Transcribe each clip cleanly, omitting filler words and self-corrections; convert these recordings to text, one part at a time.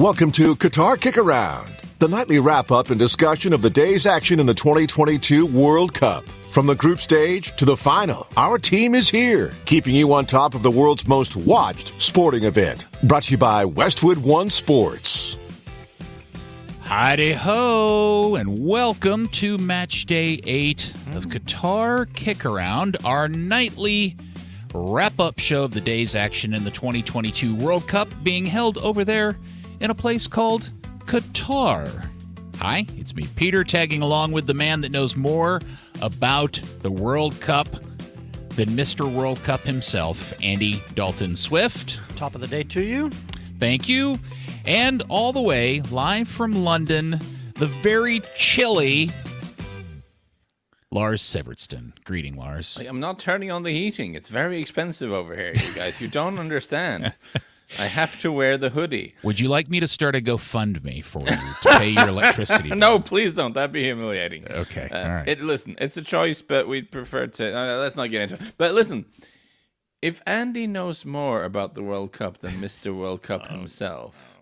Welcome to Qatar KickAround, the nightly wrap-up and discussion of the day's action in the 2022 World Cup. From the group stage to the final, our team is here, keeping you on top of the world's most watched sporting event. Brought to you by Westwood One Sports. Hi-de-ho, and welcome to Matchday 8 of Qatar KickAround, our nightly wrap-up show of the day's action in the 2022 World Cup being held over there in a place called Qatar. Hi, it's me, Peter, tagging along with the man that knows more about the World Cup than Mr. World Cup himself, Andy Dalton Swift. Top of the day to you. Thank you. And all the way, live from London, the very chilly Lars Sivertson. Greeting, Lars. I'm not turning on the heating. It's very expensive over here, you guys. You don't understand. I have to wear the hoodie. Would you like me to start a GoFundMe for you to pay your electricity bill? No, please don't. That'd be humiliating. Okay, all right. Listen, it's a choice, but we'd prefer to... let's not get into it. But listen, if Andy knows more about the World Cup than Mr. World Cup himself...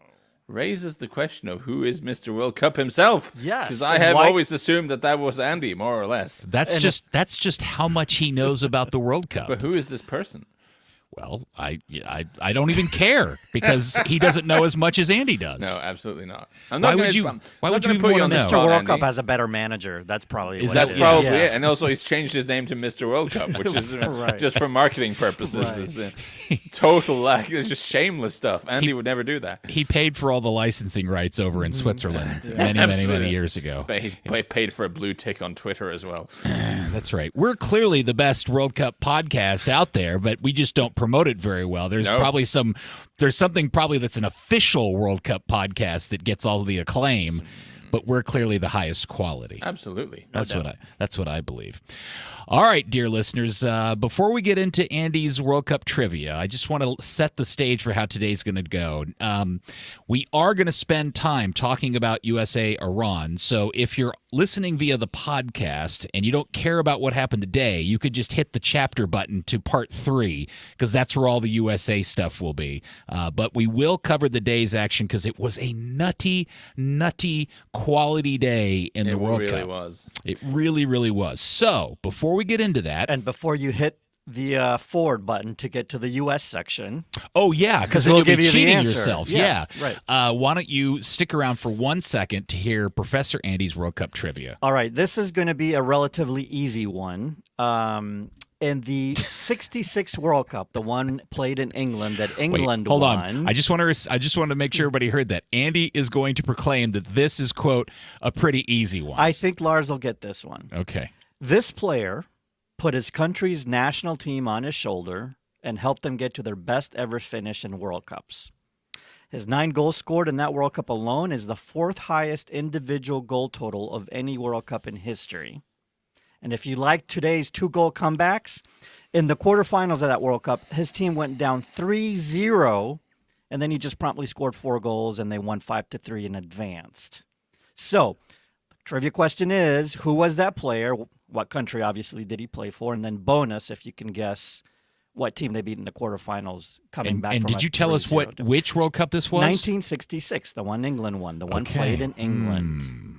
raises the question of who is Mr. World Cup himself. Yes. Because I have always assumed that was Andy, more or less. That's just how much he knows about the World Cup. But who is this person? Well, I don't even care because he doesn't know as much as Andy does. No, absolutely not. Why would you even want to know? Mr. World Cup has a better manager. That's probably it. And also he's changed his name to Mr. World Cup, which is right. just for marketing purposes. Right. It's total lack. It's just shameless stuff. Andy would never do that. He paid for all the licensing rights over in Switzerland many years ago. But he's paid for a blue tick on Twitter as well. That's right. We're clearly the best World Cup podcast out there, but we just don't promote it very well. There's something that's an official World Cup podcast that gets all the acclaim, but we're clearly the highest quality. Absolutely. That's what I believe. All right, dear listeners, before we get into Andy's World Cup trivia, I just want to set the stage for how today's going to go. We are going to spend time talking about USA-Iran, so if you're listening via the podcast and you don't care about what happened today, you could just hit the chapter button to part 3, because that's where all the USA stuff will be. But we will cover the day's action because it was a nutty quality day in the World Cup. It really was. It really, really was. So, before we get into that... And before you hit the forward button to get to the U.S. section... Oh, yeah, because then we'll you'll be give you cheating the yourself. Yeah, right. Why don't you stick around for 1 second to hear Professor Andy's World Cup trivia? All right, this is going to be a relatively easy one. In the 66 World Cup, the one played in England that England Hold won. on. I just want to make sure everybody heard that. Andy is going to proclaim that this is, quote, a pretty easy one. I think Lars will get this one. Okay. This player put his country's national team on his shoulder and helped them get to their best ever finish in World Cups. His 9 goals scored in that World Cup alone is the 4th highest individual goal total of any World Cup in history. And if you like today's 2-goal comebacks, in the quarterfinals of that World Cup, his team went down 3-0, and then he just promptly scored 4 goals, and they won 5-3 and advanced. So, the trivia question is, who was that player? What country, obviously, did he play for? And then bonus, if you can guess what team they beat in the quarterfinals coming back from. And did you tell us which World Cup this was? 1966, the one England won, the one played in England.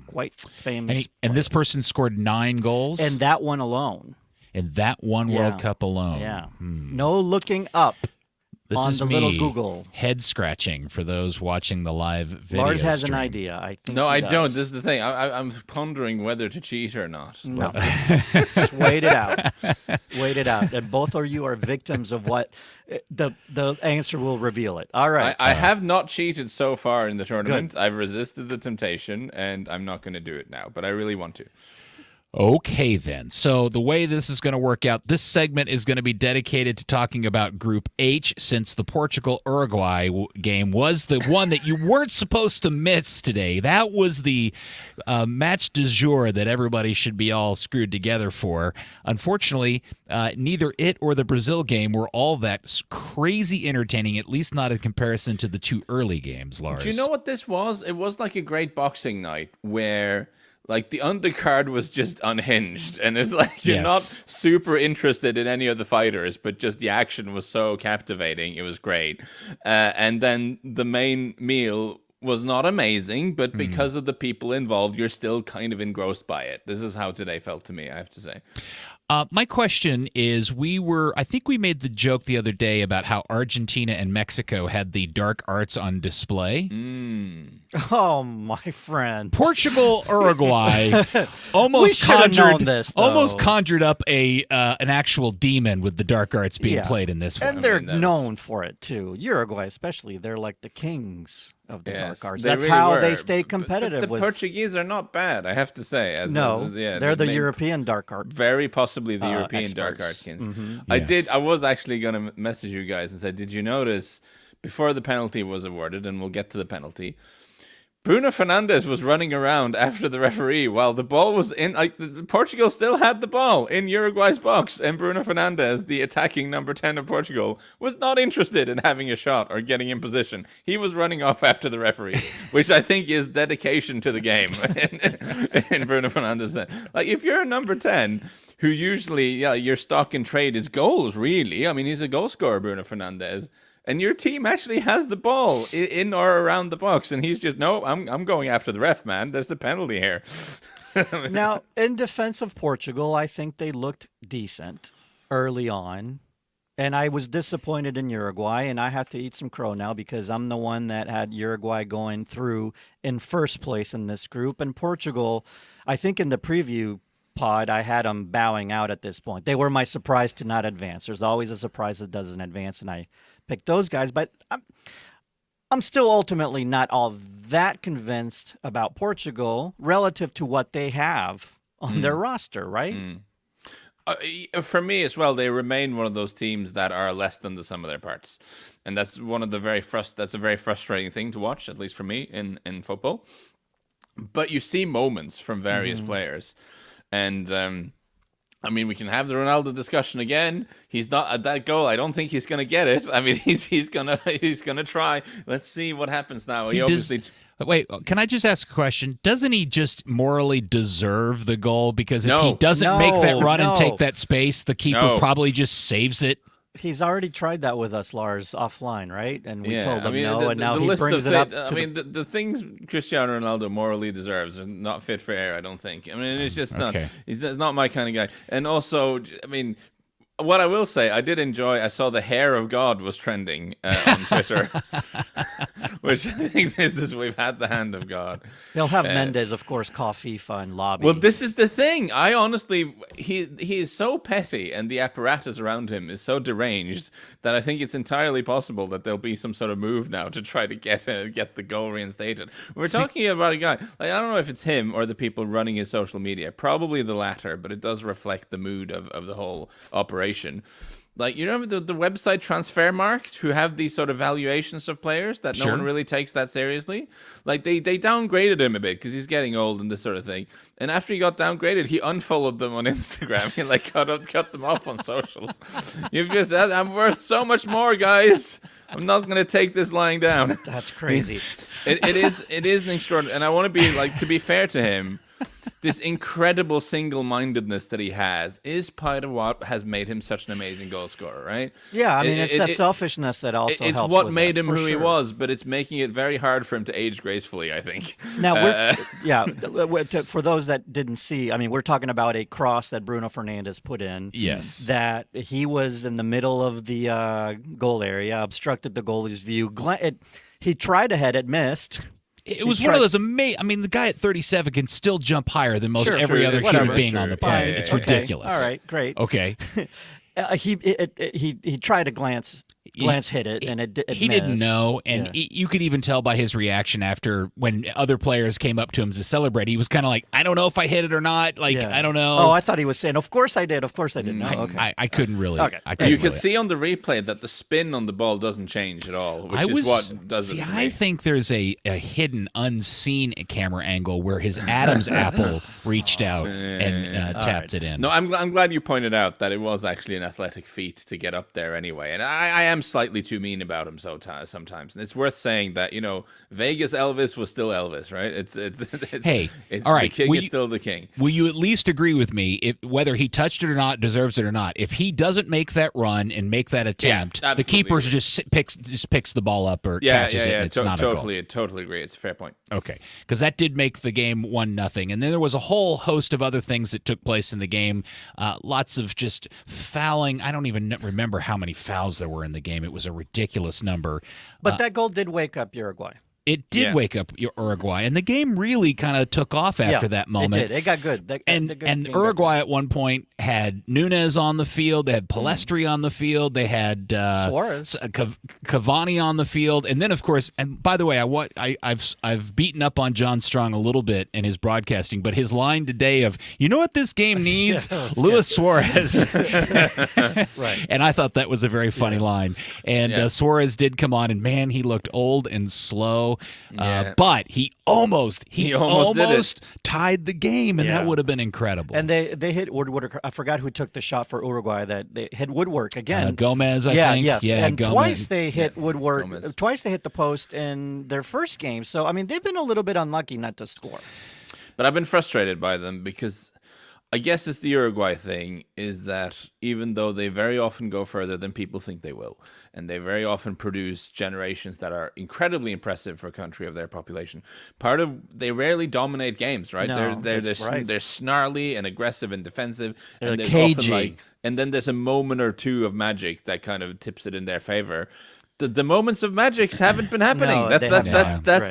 Quite famous. And this person scored 9 goals? And that one alone. In that one World Cup alone. Yeah. No looking up. This on is the me, little Google. Head scratching for those watching the live video Lars has stream. an idea. I think. No, he I does. don't. This is the thing. I'm pondering whether to cheat or not. No. Just wait it out. Wait it out. And both of you are victims of what the answer will reveal it. All right. I have not cheated so far in the tournament. Good. I've resisted the temptation, and I'm not going to do it now. But I really want to. Okay, then. So the way this is going to work out, this segment is going to be dedicated to talking about Group H, since the Portugal-Uruguay game was the one that you weren't supposed to miss today. That was the match du jour that everybody should be all screwed together for. Unfortunately, neither it or the Brazil game were all that crazy entertaining, at least not in comparison to the 2 early games, Lars. Do you know what this was? It was like a great boxing night where... Like, the undercard was just unhinged, and it's like you're not super interested in any of the fighters, but just the action was so captivating. It was great. And then the main meal was not amazing, but because of the people involved, you're still kind of engrossed by it. This is how today felt to me, I have to say. My question is, I think we made the joke the other day about how Argentina and Mexico had the dark arts on display. Oh, my friend. Portugal, Uruguay almost conjured up an actual demon with the dark arts being played in this one. And they're known for it, too. Uruguay especially, they're like the kings of the dark arts. That's really how were. they stay competitive. But the Portuguese are not bad, I have to say. They're the European dark art. Very possibly the European dark art kings. I was actually going to message you guys and say, did you notice before the penalty was awarded, and we'll get to the penalty, Bruno Fernandes was running around after the referee while the ball was in. Like, Portugal still had the ball in Uruguay's box, and Bruno Fernandes, the attacking number 10 of Portugal, was not interested in having a shot or getting in position. He was running off after the referee, which I think is dedication to the game. in Bruno Fernandes, like, if you're a number 10, who usually your stock in trade is goals, really. I mean, he's a goal scorer, Bruno Fernandes. And your team actually has the ball in or around the box, and he's just, no, I'm going after the ref, man. There's the penalty here. Now, in defense of Portugal, I think they looked decent early on, and I was disappointed in Uruguay, and I have to eat some crow now because I'm the one that had Uruguay going through in first place in this group. And Portugal, I think in the preview pod, I had them bowing out at this point. They were my surprise to not advance. There's always a surprise that doesn't advance, and I picked those guys, but I'm still ultimately not all that convinced about Portugal relative to what they have on their roster, right? For me as well, they remain one of those teams that are less than the sum of their parts, and that's one of the that's a very frustrating thing to watch, at least for me in football. But you see moments from various players, and I mean, we can have the Ronaldo discussion again. He's not at that goal. I don't think he's going to get it. I mean, he's gonna try. Let's see what happens now. Wait, can I just ask a question? Doesn't he just morally deserve the goal? Because if he doesn't make that run and take that space, the keeper probably just saves it. He's already tried that with us, Lars, offline, right? And we told him and now he brings it up. The things Cristiano Ronaldo morally deserves are not fit for air, I don't think. I mean, it's just not. He's not my kind of guy. And also, I mean, what I will say, I saw the hair of God was trending on Twitter, which I think we've had the hand of God. They'll have Mendes, of course, call FIFA and lobby. Well, this is the thing. I honestly, he is so petty, and the apparatus around him is so deranged that I think it's entirely possible that there'll be some sort of move now to try to get the goal reinstated. We're talking about a guy, like, I don't know if it's him or the people running his social media. Probably the latter, but it does reflect the mood of the whole operation. Like, you remember the website Transfermarkt, who have these sort of valuations of players that no one really takes that seriously? Like, they downgraded him a bit because he's getting old and this sort of thing. And after he got downgraded, he unfollowed them on Instagram. He cut them off on socials. You've just said, I'm worth so much more, guys. I'm not going to take this lying down. That's crazy. It is an extraordinary, and I want to be, like, to be fair to him, this incredible single-mindedness that he has is part of what has made him such an amazing goal scorer, right? Yeah, I mean, it's that selfishness that also helps. It's what made him who he was, but it's making it very hard for him to age gracefully, I think. Now, for those that didn't see, I mean, we're talking about a cross that Bruno Fernandes put in. Yes. That he was in the middle of the goal area, obstructed the goalie's view. He tried to head it, missed. It was one of those amazing. I mean, the guy at 37 can still jump higher than most every other human being on the planet. It's ridiculous. All right, great. Okay. He tried to glance hit it, and it he missed. didn't know, and you could even tell by his reaction after when other players came up to him to celebrate. He was kind of like, I don't know if I hit it or not. Like, I don't know. Oh, I thought he was saying, of course I did. Of course I did. No, okay. I couldn't really. Okay. You can see on the replay that the spin on the ball doesn't change at all, which is what does it for me. I think there's a hidden, unseen camera angle where his Adam's apple reached out and tapped it in. No, I'm glad you pointed out that it was actually an athletic feat to get up there anyway. And I am slightly too mean about him sometimes, and it's worth saying that Vegas Elvis was still Elvis, right? It's hey, all right, the king is still the king. Will you at least agree with me, whether he touched it or not, deserves it or not? If he doesn't make that run and make that attempt, the keeper just picks the ball up or catches it. And it's not a goal. Totally agree. It's a fair point. Okay, because that did make the game 1-0, and then there was a whole host of other things that took place in the game. Lots of just fouling. I don't even remember how many fouls there were in the game. It was a ridiculous number. But that goal did wake up Uruguay. It did wake up Uruguay, and the game really kind of took off after that moment. It did. It got good. And Uruguay at one point had Nunez on the field. They had Palestri on the field. They had Suarez, Cavani on the field, and then of course. And by the way, I've beaten up on John Strong a little bit in his broadcasting, but his line today of what this game needs, Luis Suarez. Right. And I thought that was a very funny line. And Suarez did come on, and man, he looked old and slow. But he almost tied the game, and that would have been incredible. And they hit Woodward. I forgot who took the shot for Uruguay. That they hit Woodwork again. Gomez, I think. Yes. Yeah, and Gomez. Twice they hit Woodward. Gomez. Twice they hit the post in their first game. So I mean, they've been a little bit unlucky not to score. But I've been frustrated by them because I guess it's the Uruguay thing, is that even though they very often go further than people think they will, and they very often produce generations that are incredibly impressive for a country of their population, they rarely dominate games, right? No, they're snarly and aggressive and defensive, They're and cagey. often and then there's a moment or two of magic that kind of tips it in their favor. The moments of magic haven't been happening. No, that's right.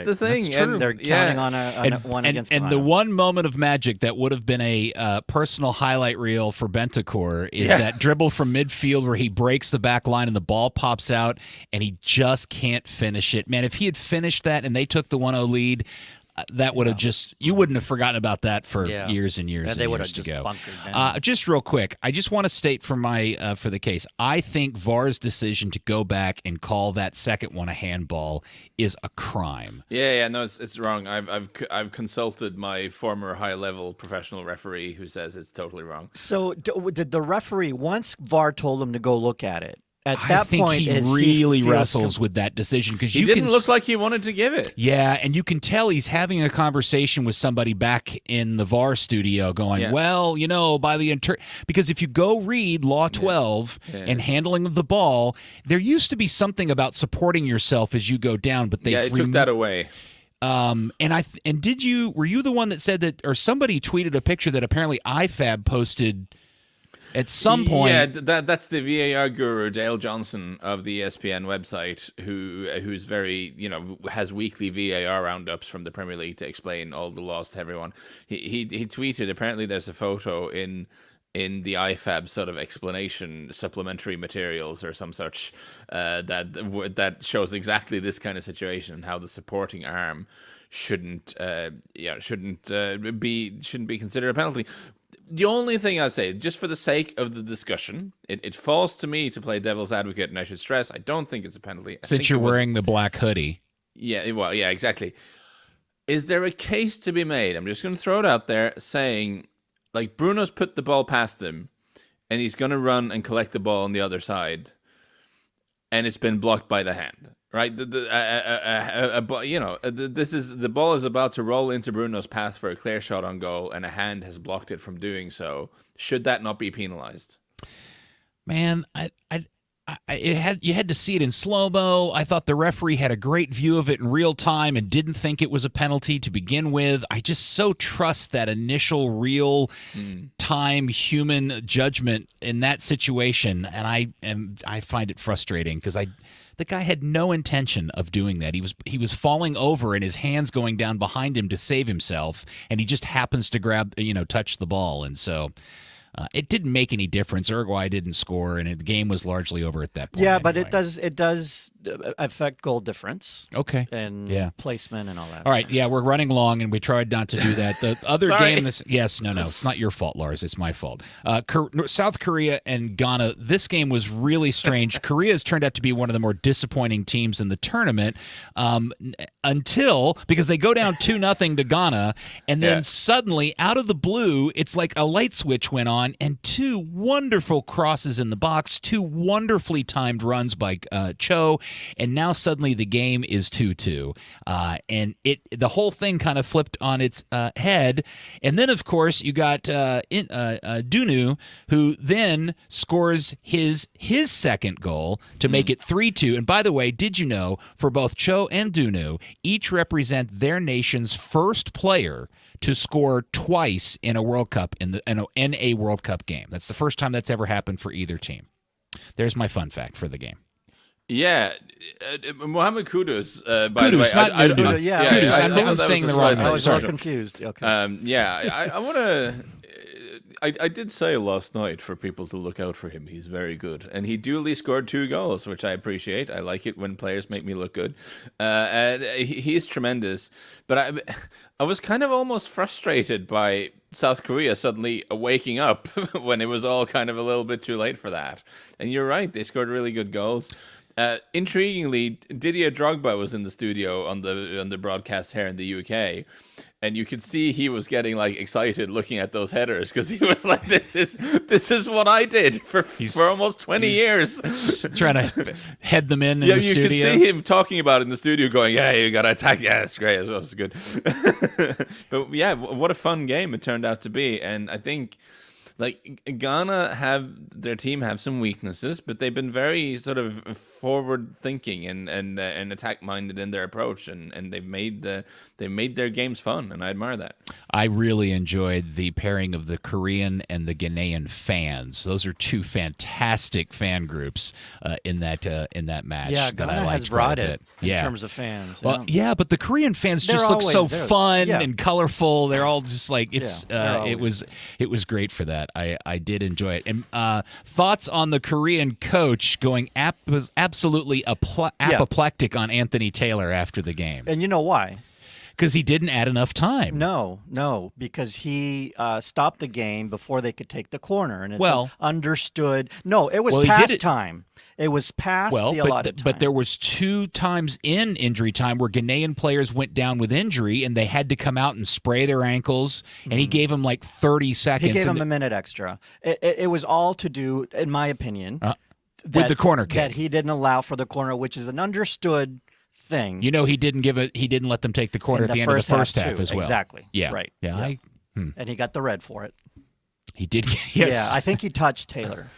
the thing. That's true. And They're counting on one against and the Ghana. one moment of magic that would have been a personal highlight reel for Bentancur is that dribble from midfield where he breaks the back line and the ball pops out and he just can't finish it. Man, if he had finished that and they took the 1-0 lead, that would have you wouldn't have forgotten about that for years and years and they would years have to just go. bunkered down. Just real quick, I just want to state for the case, I think VAR's decision to go back and call that second one a handball is a crime. No, it's wrong. I've consulted my former high-level professional referee who says it's totally wrong. So did the referee, once VAR told him to go look at it, at I that think point he really wrestles with that decision because he didn't look like he wanted to give it. Yeah, and you can tell he's having a conversation with somebody back in the VAR studio going, well, by the because if you go read Law 12 and handling of the ball, there used to be something about supporting yourself as you go down, but they took that away. Were you the one that said that, or somebody tweeted a picture that apparently IFAB posted at some point? Yeah, that's the VAR guru Dale Johnson of the ESPN website, who's very has weekly VAR roundups from the Premier League to explain all the laws to everyone. He tweeted, apparently there's a photo in the IFAB sort of explanation supplementary materials or some such that shows exactly this kind of situation and how the supporting arm shouldn't be considered a penalty. The only thing I'll say, just for the sake of the discussion, it falls to me to play devil's advocate, and I should stress, I don't think it's a penalty. Since you're wearing the black hoodie. Yeah, well, yeah, exactly. Is there a case to be made? I'm just going to throw it out there, saying, like, Bruno's put the ball past him, and he's going to run and collect the ball on the other side, and it's been blocked by the hand. Right, the ball is about to roll into Bruno's path for a clear shot on goal, and a hand has blocked it from doing so. Should that not be penalized? Man, you had to see it in slow-mo. I thought the referee had a great view of it in real time and didn't think it was a penalty to begin with. I just so trust that initial real time human judgment in that situation, and I find it frustrating because the guy had no intention of doing that. He was falling over and his hands going down behind him to save himself, and he just happens to touch the ball, and so it didn't make any difference. Uruguay didn't score, and the game was largely over at that point. Yeah, but anyway. it does affect goal difference. Okay. And Yeah. placement and all that. All right, yeah, we're running long, and we tried not to do that. The other game, no, it's not your fault, Lars. It's my fault. South Korea and Ghana. This game was really strange. Korea has turned out to be one of the more disappointing teams in the tournament because they go down 2-0 to Ghana, and then suddenly, out of the blue, it's like a light switch went on, and two wonderful crosses in the box, two wonderfully timed runs by Cho, and now suddenly the game is 2-2. And the whole thing kind of flipped on its head. And then, of course, you got Dunu, who then scores his second goal to make it 3-2. And by the way, did you know, for both Cho and Dunu, each represent their nation's first player to score twice in a World Cup in a World Cup game. That's the first time that's ever happened for either team. There's my fun fact for the game. Yeah, Mohamed Kudus. By the way, Kudus. I'm saying the wrong name. I was all confused. Okay. I want to. I did say last night for people to look out for him. He's very good, and he duly scored 2 goals, which I appreciate. I like it when players make me look good. And he's tremendous. But I was kind of almost frustrated by South Korea suddenly waking up when it was all kind of a little bit too late for that. And you're right; they scored really good goals. Intriguingly, Didier Drogba was in the studio on the broadcast here in the UK, and you could see he was getting like excited looking at those headers because he was like, "This is what I did for almost 20 years." Trying to head them in the studio. You could see him talking about it in the studio, going, "Yeah, you got to attack. Yeah, it's great. It's good." But yeah, what a fun game it turned out to be, and I think. Like Ghana their team have some weaknesses, but they've been very sort of forward thinking and attack minded in their approach, and they made their games fun, and I admire that. I really enjoyed the pairing of the Korean and the Ghanaian fans. Those are two fantastic fan groups in that match. Yeah, that Ghana I liked has brought it in yeah. terms of fans. Well, yeah, but the Korean fans just look so fun and colorful. They're all just like it was great for that. I did enjoy it. And thoughts on the Korean coach going absolutely apoplectic on Anthony Taylor after the game. And you know why? Because he didn't add enough time. No, because he stopped the game before they could take the corner. And it's understood. No, it was past time. It was past the allotted time. But there was 2 times in injury time where Ghanaian players went down with injury, and they had to come out and spray their ankles, and he gave them like 30 seconds. He gave them a minute extra. It was all to do, in my opinion, with the corner kick. That he didn't allow for the corner, which is an understood thing. You know, he didn't let them take the corner at the end of the first half as well. Exactly. Yeah. Right. Yeah. And he got the red for it. He did. Yes. Yeah, I think he touched Taylor.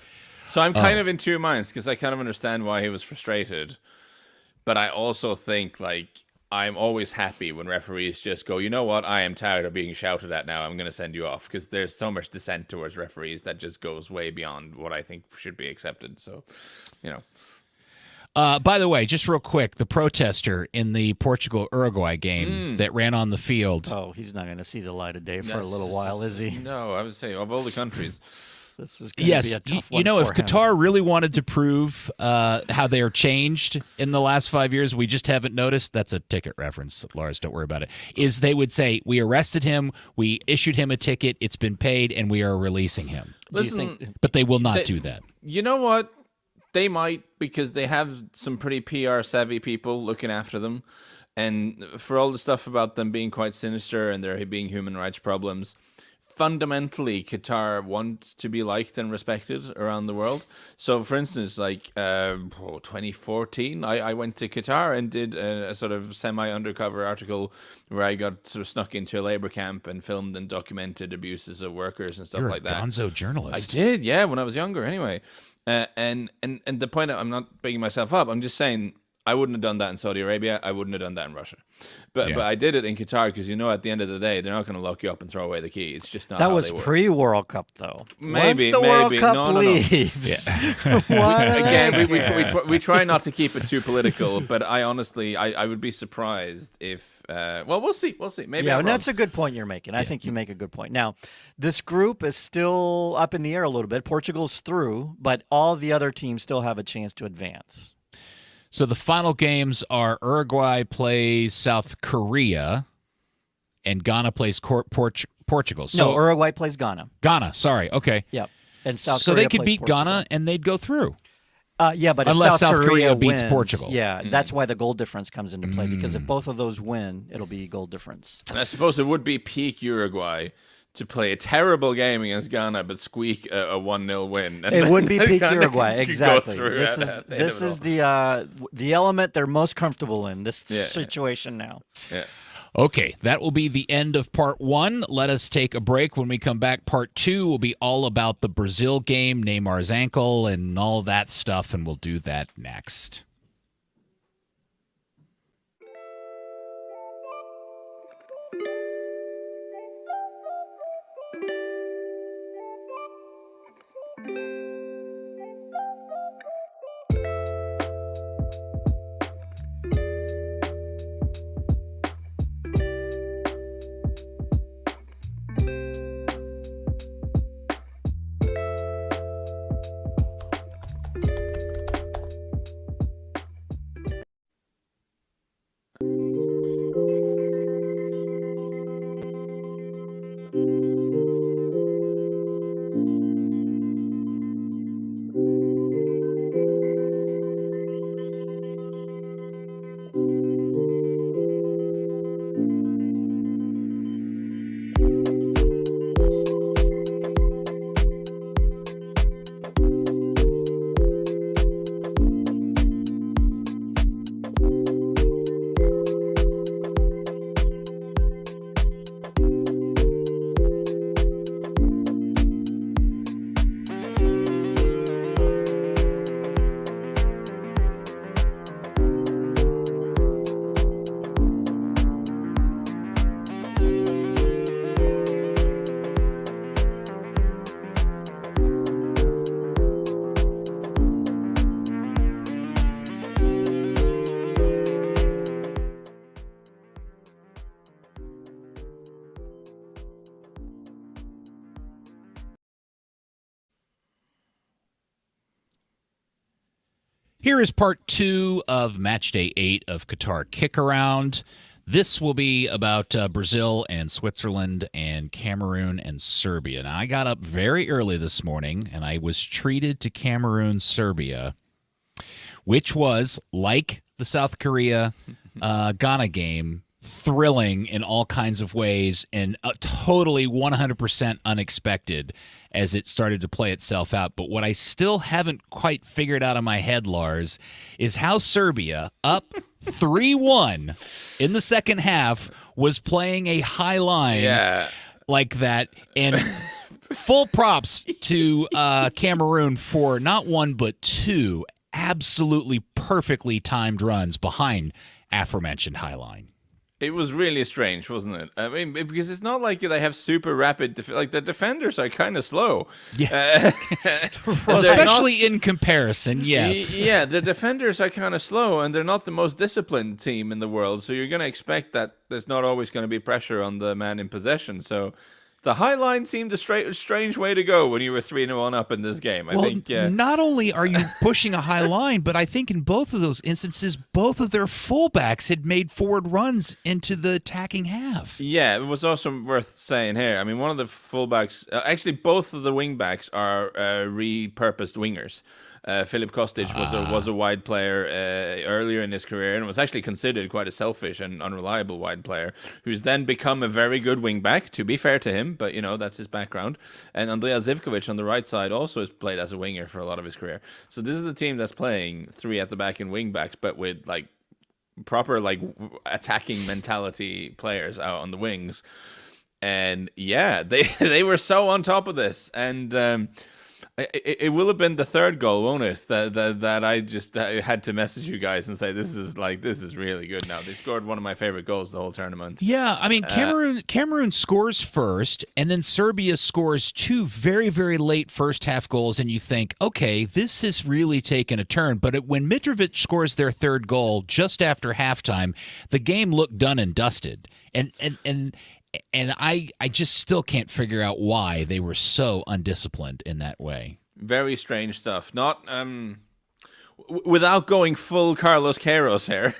So I'm kind of in 2 minds because I kind of understand why he was frustrated, but I also think like I'm always happy when referees just go, you know what, I am tired of being shouted at now. I'm going to send you off, because there's so much dissent towards referees that just goes way beyond what I think should be accepted. So, you know. By the way, just real quick, the protester in the Portugal-Uruguay game that ran on the field. Oh, he's not going to see the light of day for a little while, is he? No, I would say of all the countries. This is going to be a tough one if for him. Qatar really wanted to prove how they are changed in the last 5 years, we just haven't noticed. That's a ticket reference, Lars. Don't worry about it. Is they would say, we arrested him, we issued him a ticket, it's been paid, and we are releasing him. Listen, but they will not do that. You know what? They might, because they have some pretty PR-savvy people looking after them. And for all the stuff about them being quite sinister and there being human rights problems, fundamentally, Qatar wants to be liked and respected around the world. So, for instance, like 2014, I went to Qatar and did a sort of semi-undercover article where I got sort of snuck into a labor camp and filmed and documented abuses of workers and stuff like that. You're a gonzo journalist. I did, yeah, when I was younger anyway. And the point, I'm not bigging myself up, I'm just saying I wouldn't have done that in Saudi Arabia. I wouldn't have done that in Russia. But I did it in Qatar because, at the end of the day, they're not going to lock you up and throw away the key. It's just not how they work. That was pre-World Cup, though. Maybe. Once the World Cup leaves. Again, we try not to keep it too political, but I honestly, I would be surprised if, we'll see. Maybe and that's a good point you're making. I think you make a good point. Now, this group is still up in the air a little bit. Portugal's through, but all the other teams still have a chance to advance. So the final games are Uruguay plays South Korea, and Ghana plays Portugal. So No, Uruguay plays Ghana. Ghana, sorry. Okay. Yep. And South So Korea they could plays beat Portugal. Ghana, and they'd go through. Yeah, but Unless if South Korea beats wins, Portugal. Yeah, that's why the goal difference comes into play, because if both of those win, it'll be goal difference. And I suppose it would be peak Uruguay to play a terrible game against Ghana, but squeak a 1-0 win. And It would be then peak Ghana Uruguay, could go exactly. through This is the element they're most comfortable in, this situation now. Yeah. Okay, that will be the end of part 1. Let us take a break. When we come back, part 2 will be all about the Brazil game, Neymar's ankle, and all that stuff, and we'll do that next. Here is part 2 of Matchday 8 of Qatar KickAround. This will be about Brazil and Switzerland and Cameroon and Serbia. Now, I got up very early this morning, and I was treated to Cameroon-Serbia, which was, like the South Korea-Ghana game, thrilling in all kinds of ways and totally 100% unexpected as it started to play itself out. But what I still haven't quite figured out in my head, Lars, is how Serbia, up 3-1 in the second half, was playing a high line like that. And full props to Cameroon for not one but two absolutely perfectly timed runs behind aforementioned high line. It was really strange, wasn't it? I mean, because it's not like they have super rapid, like the defenders are kind of slow. Yeah. Well, especially in comparison, yes. Yeah, the defenders are kind of slow, and they're not the most disciplined team in the world. So you're going to expect that there's not always going to be pressure on the man in possession. So the high line seemed a strange way to go when you were 3-1 up in this game. I think. Not only are you pushing a high line, but I think in both of those instances, both of their fullbacks had made forward runs into the attacking half. Yeah, it was also worth saying here. I mean, one of the fullbacks, actually, both of the wingbacks are repurposed wingers. Filip Kostic was a wide player earlier in his career, and was actually considered quite a selfish and unreliable wide player, who's then become a very good wingback, to be fair to him, but, you know, that's his background. And Andrea Zivkovic on the right side also has played as a winger for a lot of his career. So this is a team that's playing three at the back and wingbacks, but with, like, proper, like, attacking mentality players out on the wings. And, yeah, they were so on top of this. And it will have been the third goal, won't it? That I just had to message you guys and say this is really good. Now they scored one of my favorite goals the whole tournament. Yeah, I mean Cameroon scores first, and then Serbia scores two very, very late first half goals, and you think, okay, this has really taken a turn. But when Mitrovic scores their third goal just after halftime, the game looked done and dusted, and I just still can't figure out why they were so undisciplined in that way. Very strange stuff. Not without going full Carlos Queiroz here.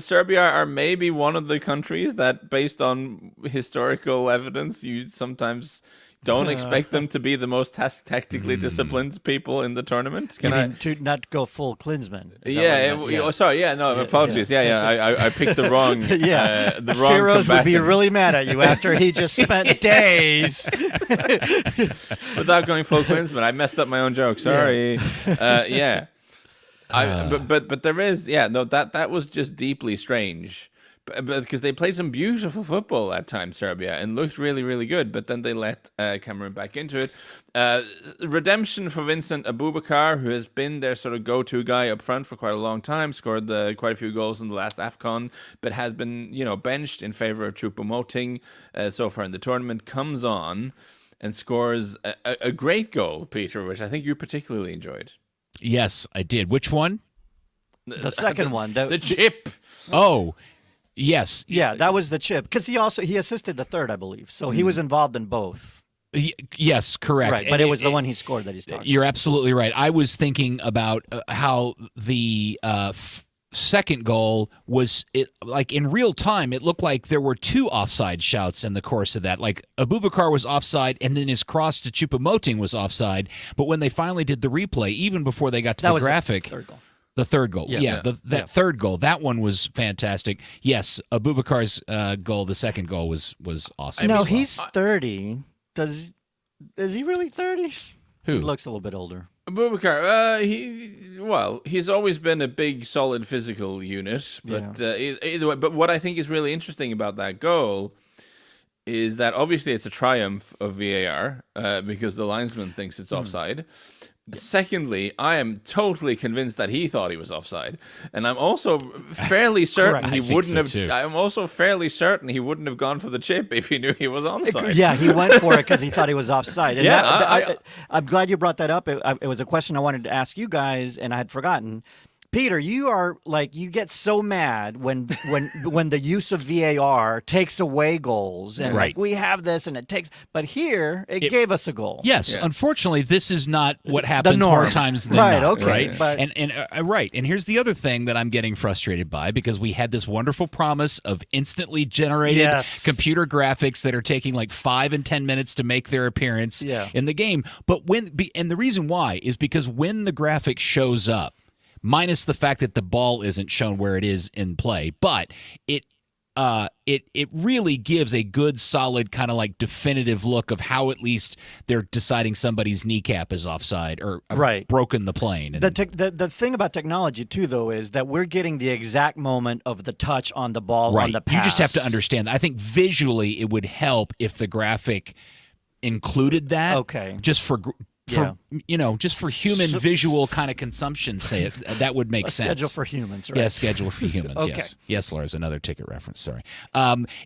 Serbia are maybe one of the countries that, based on historical evidence, you sometimes don't expect them to be the most tactically disciplined people in the tournament. To not go full Klinsmann? Apologies. I picked the wrong. The wrong. Heroes would be really mad at you after he just spent days without going full Klinsmann. I messed up my own joke. Sorry. But there is, that was just deeply strange, because they played some beautiful football at times, Serbia, and looked really, really good. But then they let Cameroon back into it. Redemption for Vincent Aboubakar, who has been their sort of go-to guy up front for quite a long time, scored quite a few goals in the last AFCON, but has been benched in favor of Choupo-Moting so far in the tournament. Comes on and scores a great goal, Peter, which I think you particularly enjoyed. Yes, I did. Which one? The second one. The chip. Oh, yes. Yeah, that was the chip. Because he assisted the third, I believe. So he was involved in both. Yes, correct. Right, but it was the one he scored that he's talking about. You're absolutely right. I was thinking about how the second goal was, like in real time, it looked like there were two offside shouts in the course of that. Like Aboubakar was offside, and then his cross to Choupo-Moting was offside. But when they finally did the replay, even before they got to the graphic, the third goal. Third goal, that one was fantastic. Yes, Aboubakar's goal, the second goal, was awesome. No, he's 30. Is he really 30? Who? He looks a little bit older. Aboubakar, he's always been a big, solid physical unit. But either way, but what I think is really interesting about that goal is that obviously it's a triumph of VAR because the linesman thinks it's offside. Secondly, I am totally convinced that he thought he was offside, and I'm also fairly certain he wouldn't have. Too. I'm also fairly certain he wouldn't have gone for the chip if he knew he was onside. Yeah, he went for it because he thought he was offside. And I'm glad you brought that up. It was a question I wanted to ask you guys, and I had forgotten. Peter, you are like, you get so mad when the use of VAR takes away goals, and like we have this and it takes, but here it gave us a goal. Yes, unfortunately, this is not what happens more times than not. Okay, right? But, and here's the other thing that I'm getting frustrated by, because we had this wonderful promise of instantly generated computer graphics that are taking like 5 and 10 minutes to make their appearance in the game. But and the reason why is because when the graphic shows up, minus the fact that the ball isn't shown where it is in play, but it really gives a good, solid, kind of like definitive look of how at least they're deciding somebody's kneecap is offside or broken the plane. And the thing about technology too, though, is that we're getting the exact moment of the touch on the ball on the pass. You just have to understand. I think visually it would help if the graphic included that. Okay. Just for human visual kind of consumption, that would make sense. Schedule for humans, right? Yeah, schedule for humans, Okay. yes. Yes, Lars, another ticket reference, sorry.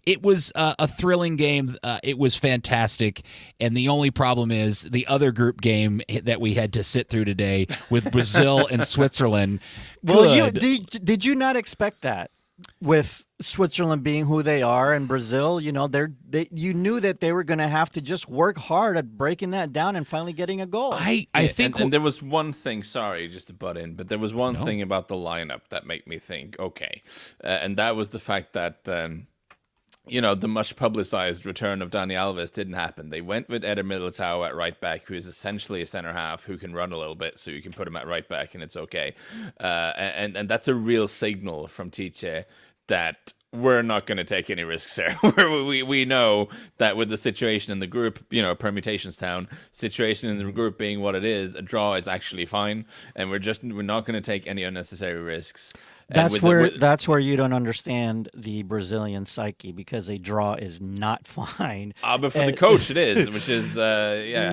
It was a thrilling game. It was fantastic. And the only problem is the other group game that we had to sit through today with Brazil and Switzerland. Well, did you not expect that? With Switzerland being who they are and Brazil, you knew that they were going to have to just work hard at breaking that down and finally getting a goal. I think, and there was one thing. Sorry, just to butt in, but there was one thing about the lineup that made me think, okay, and that was the fact that the much publicized return of Dani Alves didn't happen. They went with Eder Militao at right back, who is essentially a center half who can run a little bit, so you can put him at right back and it's okay. And that's a real signal from Tite that we're not going to take any risks here. we know that with the situation in the group, permutations town, situation in the group being what it is, a draw is actually fine, and we're not going to take any unnecessary risks. That's where you don't understand the Brazilian psyche, because a draw is not fine. But for the coach it is, which is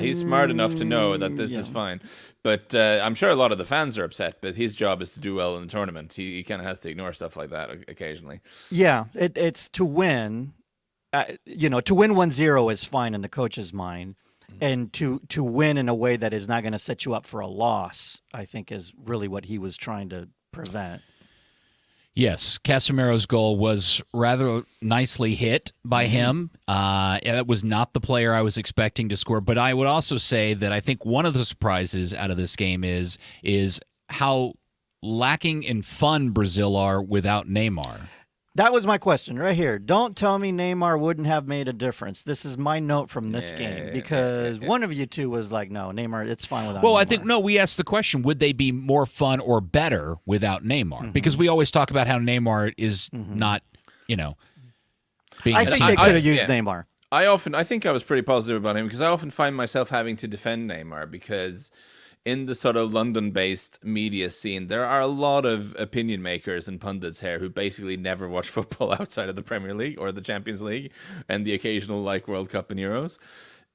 he's smart enough to know that this is fine. But I'm sure a lot of the fans are upset, but his job is to do well in the tournament. He kind of has to ignore stuff like that occasionally. Yeah, it's to win. To win 1-0 is fine in the coach's mind. And to win in a way that is not going to set you up for a loss, I think, is really what he was trying to prevent. Yes, Casemiro's goal was rather nicely hit by him. That was not the player I was expecting to score. But I would also say that I think one of the surprises out of this game is how lacking in fun Brazil are without Neymar. That was my question right here. Don't tell me Neymar wouldn't have made a difference. This is my note from this game because one of you two was like, no, Neymar, it's fine without Neymar. Well, I think, no, we asked the question, would they be more fun or better without Neymar? Because we always talk about how Neymar is not, being I think they could have used Neymar. I think I was pretty positive about him because I often find myself having to defend Neymar because in the sort of London-based media scene, there are a lot of opinion makers and pundits here who basically never watch football outside of the Premier League or the Champions League and the occasional World Cup and Euros.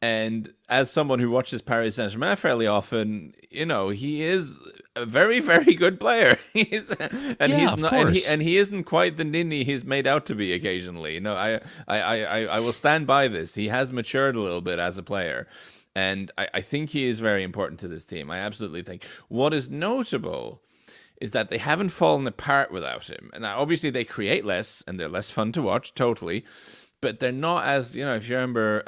And as someone who watches Paris Saint-Germain fairly often, he is a very, very good player. He isn't quite the ninny he's made out to be occasionally. I will stand by this. He has matured a little bit as a player. And I think he is very important to this team. I absolutely think. What is notable is that they haven't fallen apart without him. And now, obviously, they create less, and they're less fun to watch, totally. But they're not as, if you remember...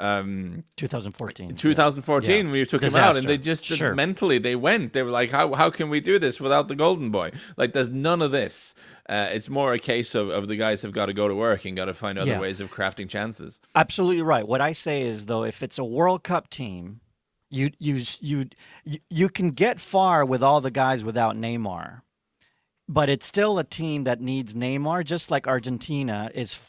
2014. 2014, when you took him out, and they just mentally, they went. They were like, how can we do this without the golden boy? Like, there's none of this. It's more a case of the guys have got to go to work and got to find other ways of crafting chances. Absolutely right. What I say is, though, if it's a World Cup team, you can get far with all the guys without Neymar. But it's still a team that needs Neymar, just like Argentina is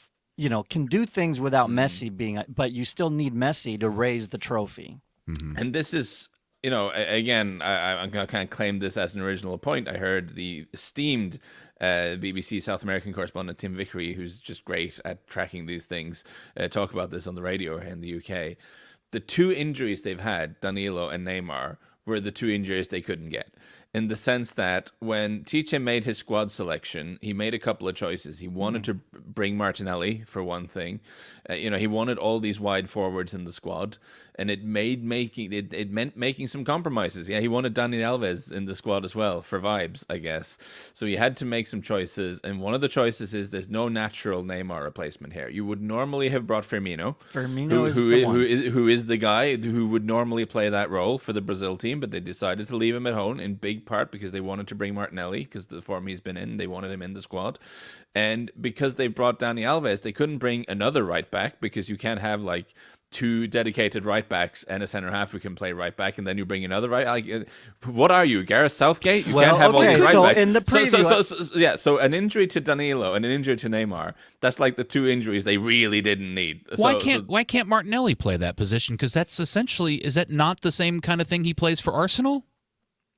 can do things without Messi but you still need Messi to raise the trophy. Mm-hmm. And this is, again, I'm going to kind of claim this as an original point. I heard the esteemed BBC South American correspondent Tim Vickery, who's just great at tracking these things, talk about this on the radio in the UK. The two injuries they've had, Danilo and Neymar, were the two injuries they couldn't get. In the sense that when Tite made his squad selection, he made a couple of choices. He wanted to bring Martinelli, for one thing. He wanted all these wide forwards in the squad, and it meant making some compromises. Yeah, he wanted Dani Alves in the squad as well, for vibes, I guess. So he had to make some choices, and one of the choices is there's no natural Neymar replacement here. You would normally have brought Firmino, who is the guy who would normally play that role for the Brazil team, but they decided to leave him at home in big part because they wanted to bring Martinelli because the form he's been in, they wanted him in the squad. And because they brought Dani Alves, they couldn't bring another right back because you can't have two dedicated right backs and a center half who can play right back, and then you bring another right. What are you, Gareth Southgate? You can't have all these right backs. In the preview, so an injury to Danilo and an injury to Neymar, that's like the two injuries they really didn't need. Why can't Martinelli play that position? Because that's essentially, is that not the same kind of thing he plays for Arsenal?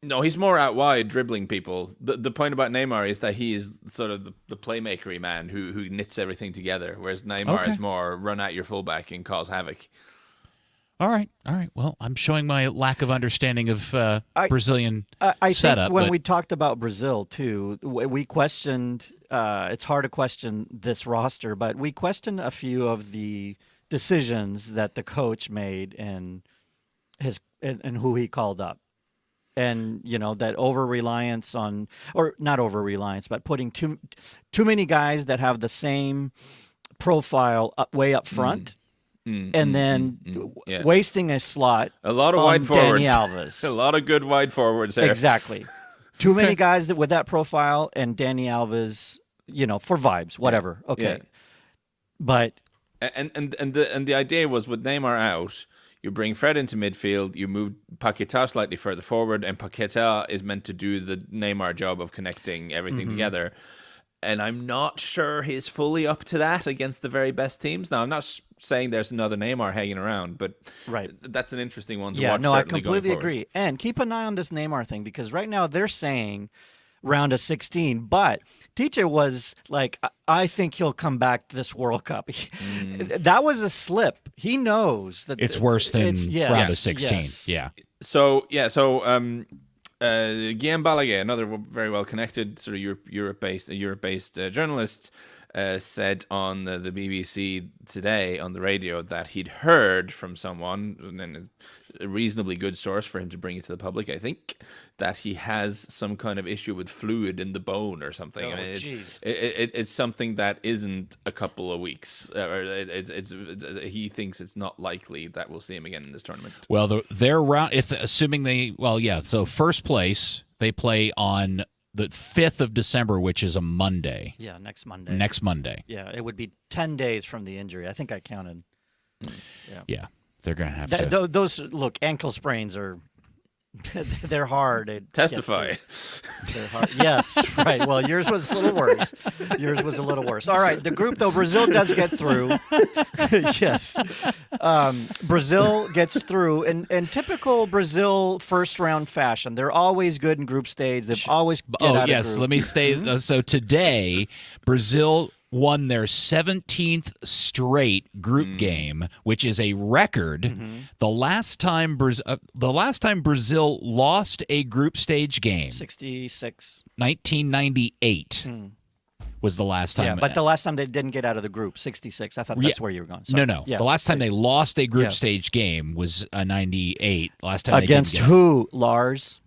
No, he's more out wide dribbling people. The point about Neymar is that he is sort of the playmakery man who knits everything together, whereas Neymar is more run at your fullback and cause havoc. All right. Well, I'm showing my lack of understanding of Brazilian I setup. Think when we talked about Brazil, too, we questioned, it's hard to question this roster, but we questioned a few of the decisions that the coach made and who he called up. And, that over-reliance on, or not over-reliance, but putting too many guys that have the same profile way up front, and then wasting a slot. A lot of wide forwards. Dani Alves. A lot of good wide forwards there. Exactly. Too many guys with that profile, and Dani Alves, for vibes, whatever. Okay. Yeah. But. And the idea was with Neymar out, you bring Fred into midfield, you move Paquetá slightly further forward, and Paquetá is meant to do the Neymar job of connecting everything together. And I'm not sure he's fully up to that against the very best teams. Now, I'm not saying there's another Neymar hanging around, but that's an interesting one to watch. No, I completely agree. And keep an eye on this Neymar thing, because right now they're saying round of 16, but Tite was like, I think he'll come back to this World Cup. That was a slip. He knows that it's worse than round of 16. Yes. Yeah. So Guillaume Balaguer, another very well connected sort of Europe-based journalist, said on the BBC today on the radio that he'd heard from someone, and a reasonably good source for him to bring it to the public, I think, that he has some kind of issue with fluid in the bone or something. Oh, I mean, jeez. it's something that isn't a couple of weeks. He thinks it's not likely that we'll see him again in this tournament. Well, their round, assuming they, so first place, they play on the 5th of December, which is a Monday. Yeah, next Monday. Next Monday. Yeah, it would be 10 days from the injury. I think I counted. Yeah, they're going to have to. Those, look, ankle sprains are, they're hard. Testify. They're hard. Yes, right. Well, yours was a little worse. All right, the group, though, Brazil does get through. Yes. Brazil gets through. In typical Brazil first-round fashion, they're always good in group stage. They've always get out of group. Let me say, so today, Brazil won their 17th straight group game, which is a record. The last time Brazil lost a group stage game, 66, 1998 was the last time. Yeah, but the last time they didn't get out of the group, 66. I thought that's where you were going. Sorry. No. Yeah. The last time they lost a group stage game was 98. Last time against who, Lars?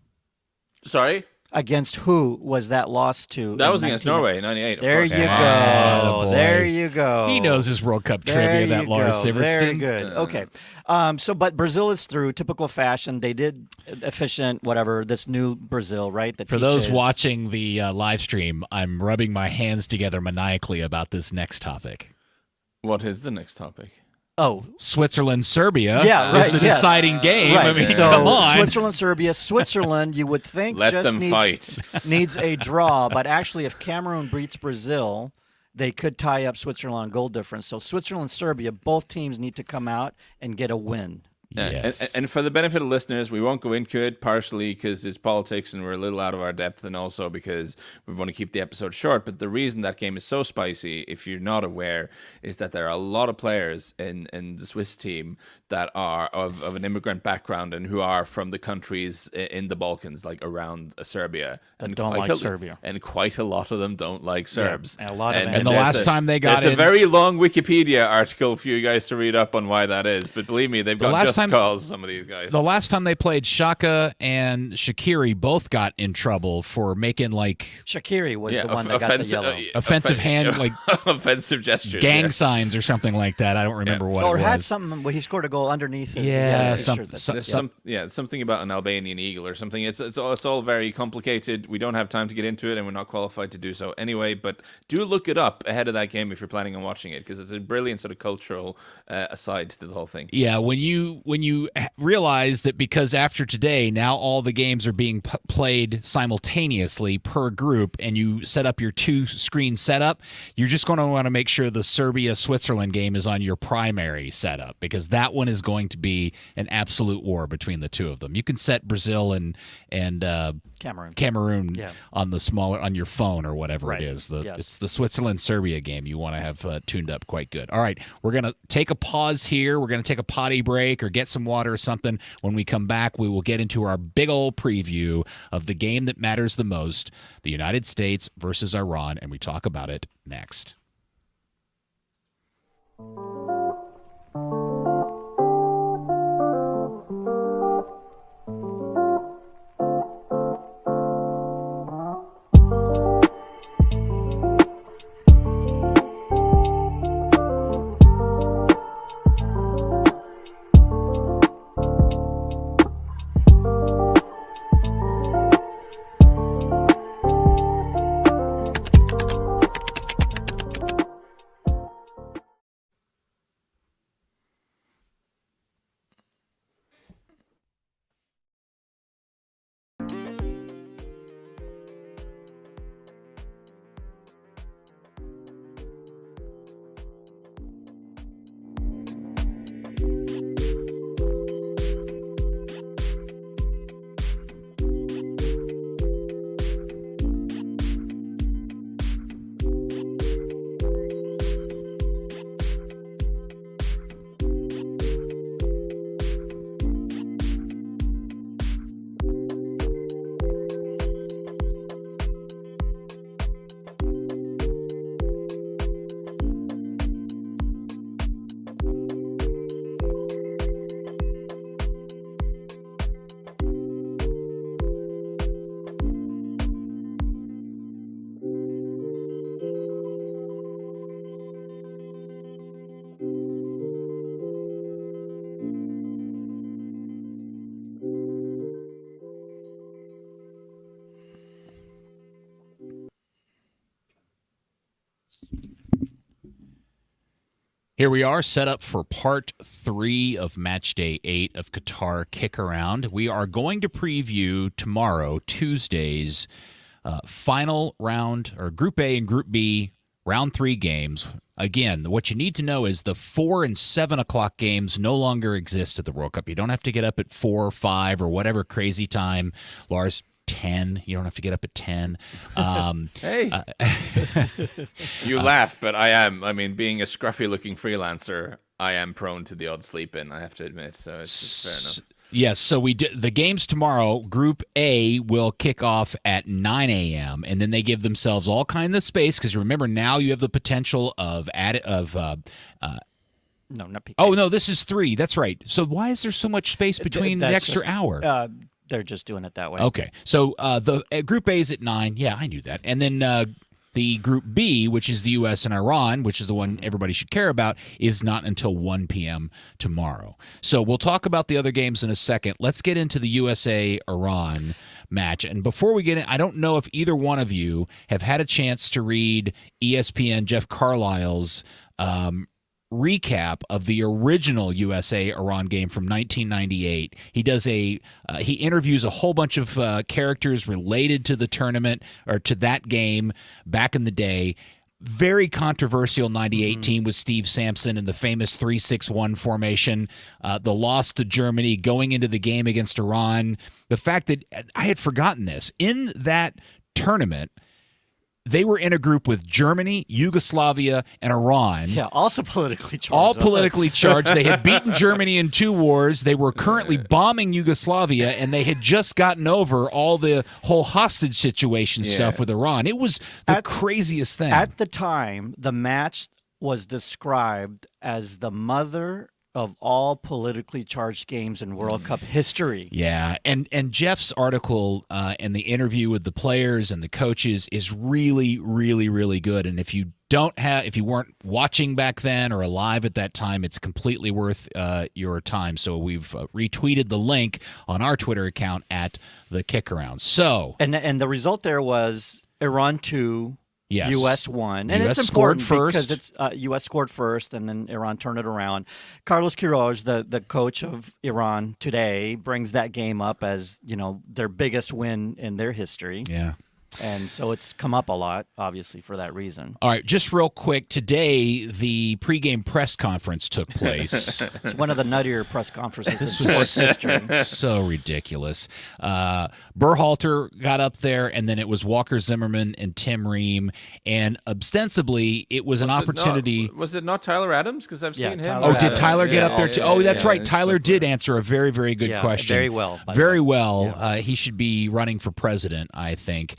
Sorry? Against who was that loss to? That was against Norway, 98. There you go. There you go. He knows his World Cup trivia, that Lars Sivertson. Very good. Okay. But Brazil is through, typical fashion. They did efficient, whatever, this new Brazil, right? For those watching the live stream, I'm rubbing my hands together maniacally about this next topic. What is the next topic? Oh, Switzerland-Serbia is the deciding game. Right. I mean, so come on. Switzerland-Serbia. Switzerland, you would think Let just them fight. needs a draw, but actually if Cameroon beats Brazil, they could tie up Switzerland goal difference. So Switzerland-Serbia, both teams need to come out and get a win. Yes. And for the benefit of listeners, we won't go into it, partially because it's politics and we're a little out of our depth, and also because we want to keep the episode short. But the reason that game is so spicy, if you're not aware, is that there are a lot of players in the Swiss team that are of an immigrant background and who are from the countries in the Balkans, like around Serbia. That don't like Serbia. And quite a lot of them don't like Serbs. Yeah, a lot of them. And the last time they got there's a very long Wikipedia article for you guys to read up on why that is. But believe me, they've got just cause, some of these guys. The last time they played, Shaka and Shaqiri both got in trouble for making Shaqiri was the one that got the yellow. Offensive hand, offensive gestures. Gang signs or something like that. I don't remember what it was. Or had something where he scored a goal underneath his something about an Albanian eagle or something. It's all very complicated. We don't have time to get into it, and we're not qualified to do so anyway. But do look it up ahead of that game if you're planning on watching it, because it's a brilliant sort of cultural aside to the whole thing. Yeah, when you realize that because after today, now all the games are being played simultaneously per group, and you set up your 2-screen setup, you're just going to want to make sure the Serbia-Switzerland game is on your primary setup, because that one is going to be an absolute war between the two of them. You can set Brazil and Cameroon on your phone or whatever it is. It's the Switzerland-Serbia game you want to have tuned up quite good. All right, we're going to take a pause here. We're going to take a potty break or get some water or something. When we come back, we will get into our big old preview of the game that matters the most, the United States versus Iran, and we talk about it next. Here we are, set up for part 3 of Matchday 8 of Qatar KickAround. We are going to preview tomorrow, Tuesday's final round, or Group A and Group B, round 3 games. Again, what you need to know is the 4 and 7 o'clock games no longer exist at the World Cup. You don't have to get up at 4 or 5 or whatever crazy time. Lars, 10. You don't have to get up at 10. Hey. You laugh, but I mean, being a scruffy-looking freelancer, I am prone to the odd sleep-in, I have to admit, so it's fair enough. Yes, so the games tomorrow, Group A will kick off at 9 a.m., and then they give themselves all kinds of space, because remember, now you have the potential of No, not PK. Oh, no, this is 3. That's right. So why is there so much space between the extra hour? They're just doing it that way. Okay. So the Group A is at 9. Yeah, I knew that. And then the Group B, which is the U.S. and Iran, which is the one everybody should care about, is not until 1 p.m. tomorrow. So we'll talk about the other games in a second. Let's get into the USA-Iran match. And before we get in, I don't know if either one of you have had a chance to read ESPN Jeff Carlisle's recap of the original USA-Iran game from 1998. He does he interviews a whole bunch of characters related to the tournament or to that game back in the day. Very controversial 98 team with Steve Sampson and the famous 3-6-1 formation, the loss to Germany going into the game against Iran. The fact that I had forgotten this. In that tournament, they were in a group with Germany, Yugoslavia, and Iran. Yeah, also politically charged. All politically charged. They had beaten Germany in 2 wars. They were currently bombing Yugoslavia, and they had just gotten over all the whole hostage situation stuff with Iran. It was the craziest thing. At the time, the match was described as the mother of all politically charged games in World Cup history. Yeah, and Jeff's article and the interview with the players and the coaches is really, really, really good. And if you weren't watching back then or alive at that time, it's completely worth your time. So we've retweeted the link on our Twitter account at the KickAround. So and the result there was Iran 2. Yes. U.S. won. And US it's important scored because first. it's U.S. scored first, and then Iran turned it around. Carlos Queiroz, the coach of Iran today, brings that game up as, their biggest win in their history. Yeah. And so it's come up a lot, obviously, for that reason. All right, just real quick. Today, the pregame press conference took place. It's one of the nuttier press conferences in sports history. So ridiculous. Berhalter got up there, and then it was Walker Zimmerman and Tim Ream. And ostensibly, it was an opportunity. Was it not Tyler Adams? Because I've seen him. Tyler Did Tyler get up there too? Oh, that's right. Yeah, Tyler did answer a very, very good question. Very well. Very well. He should be running for president, I think.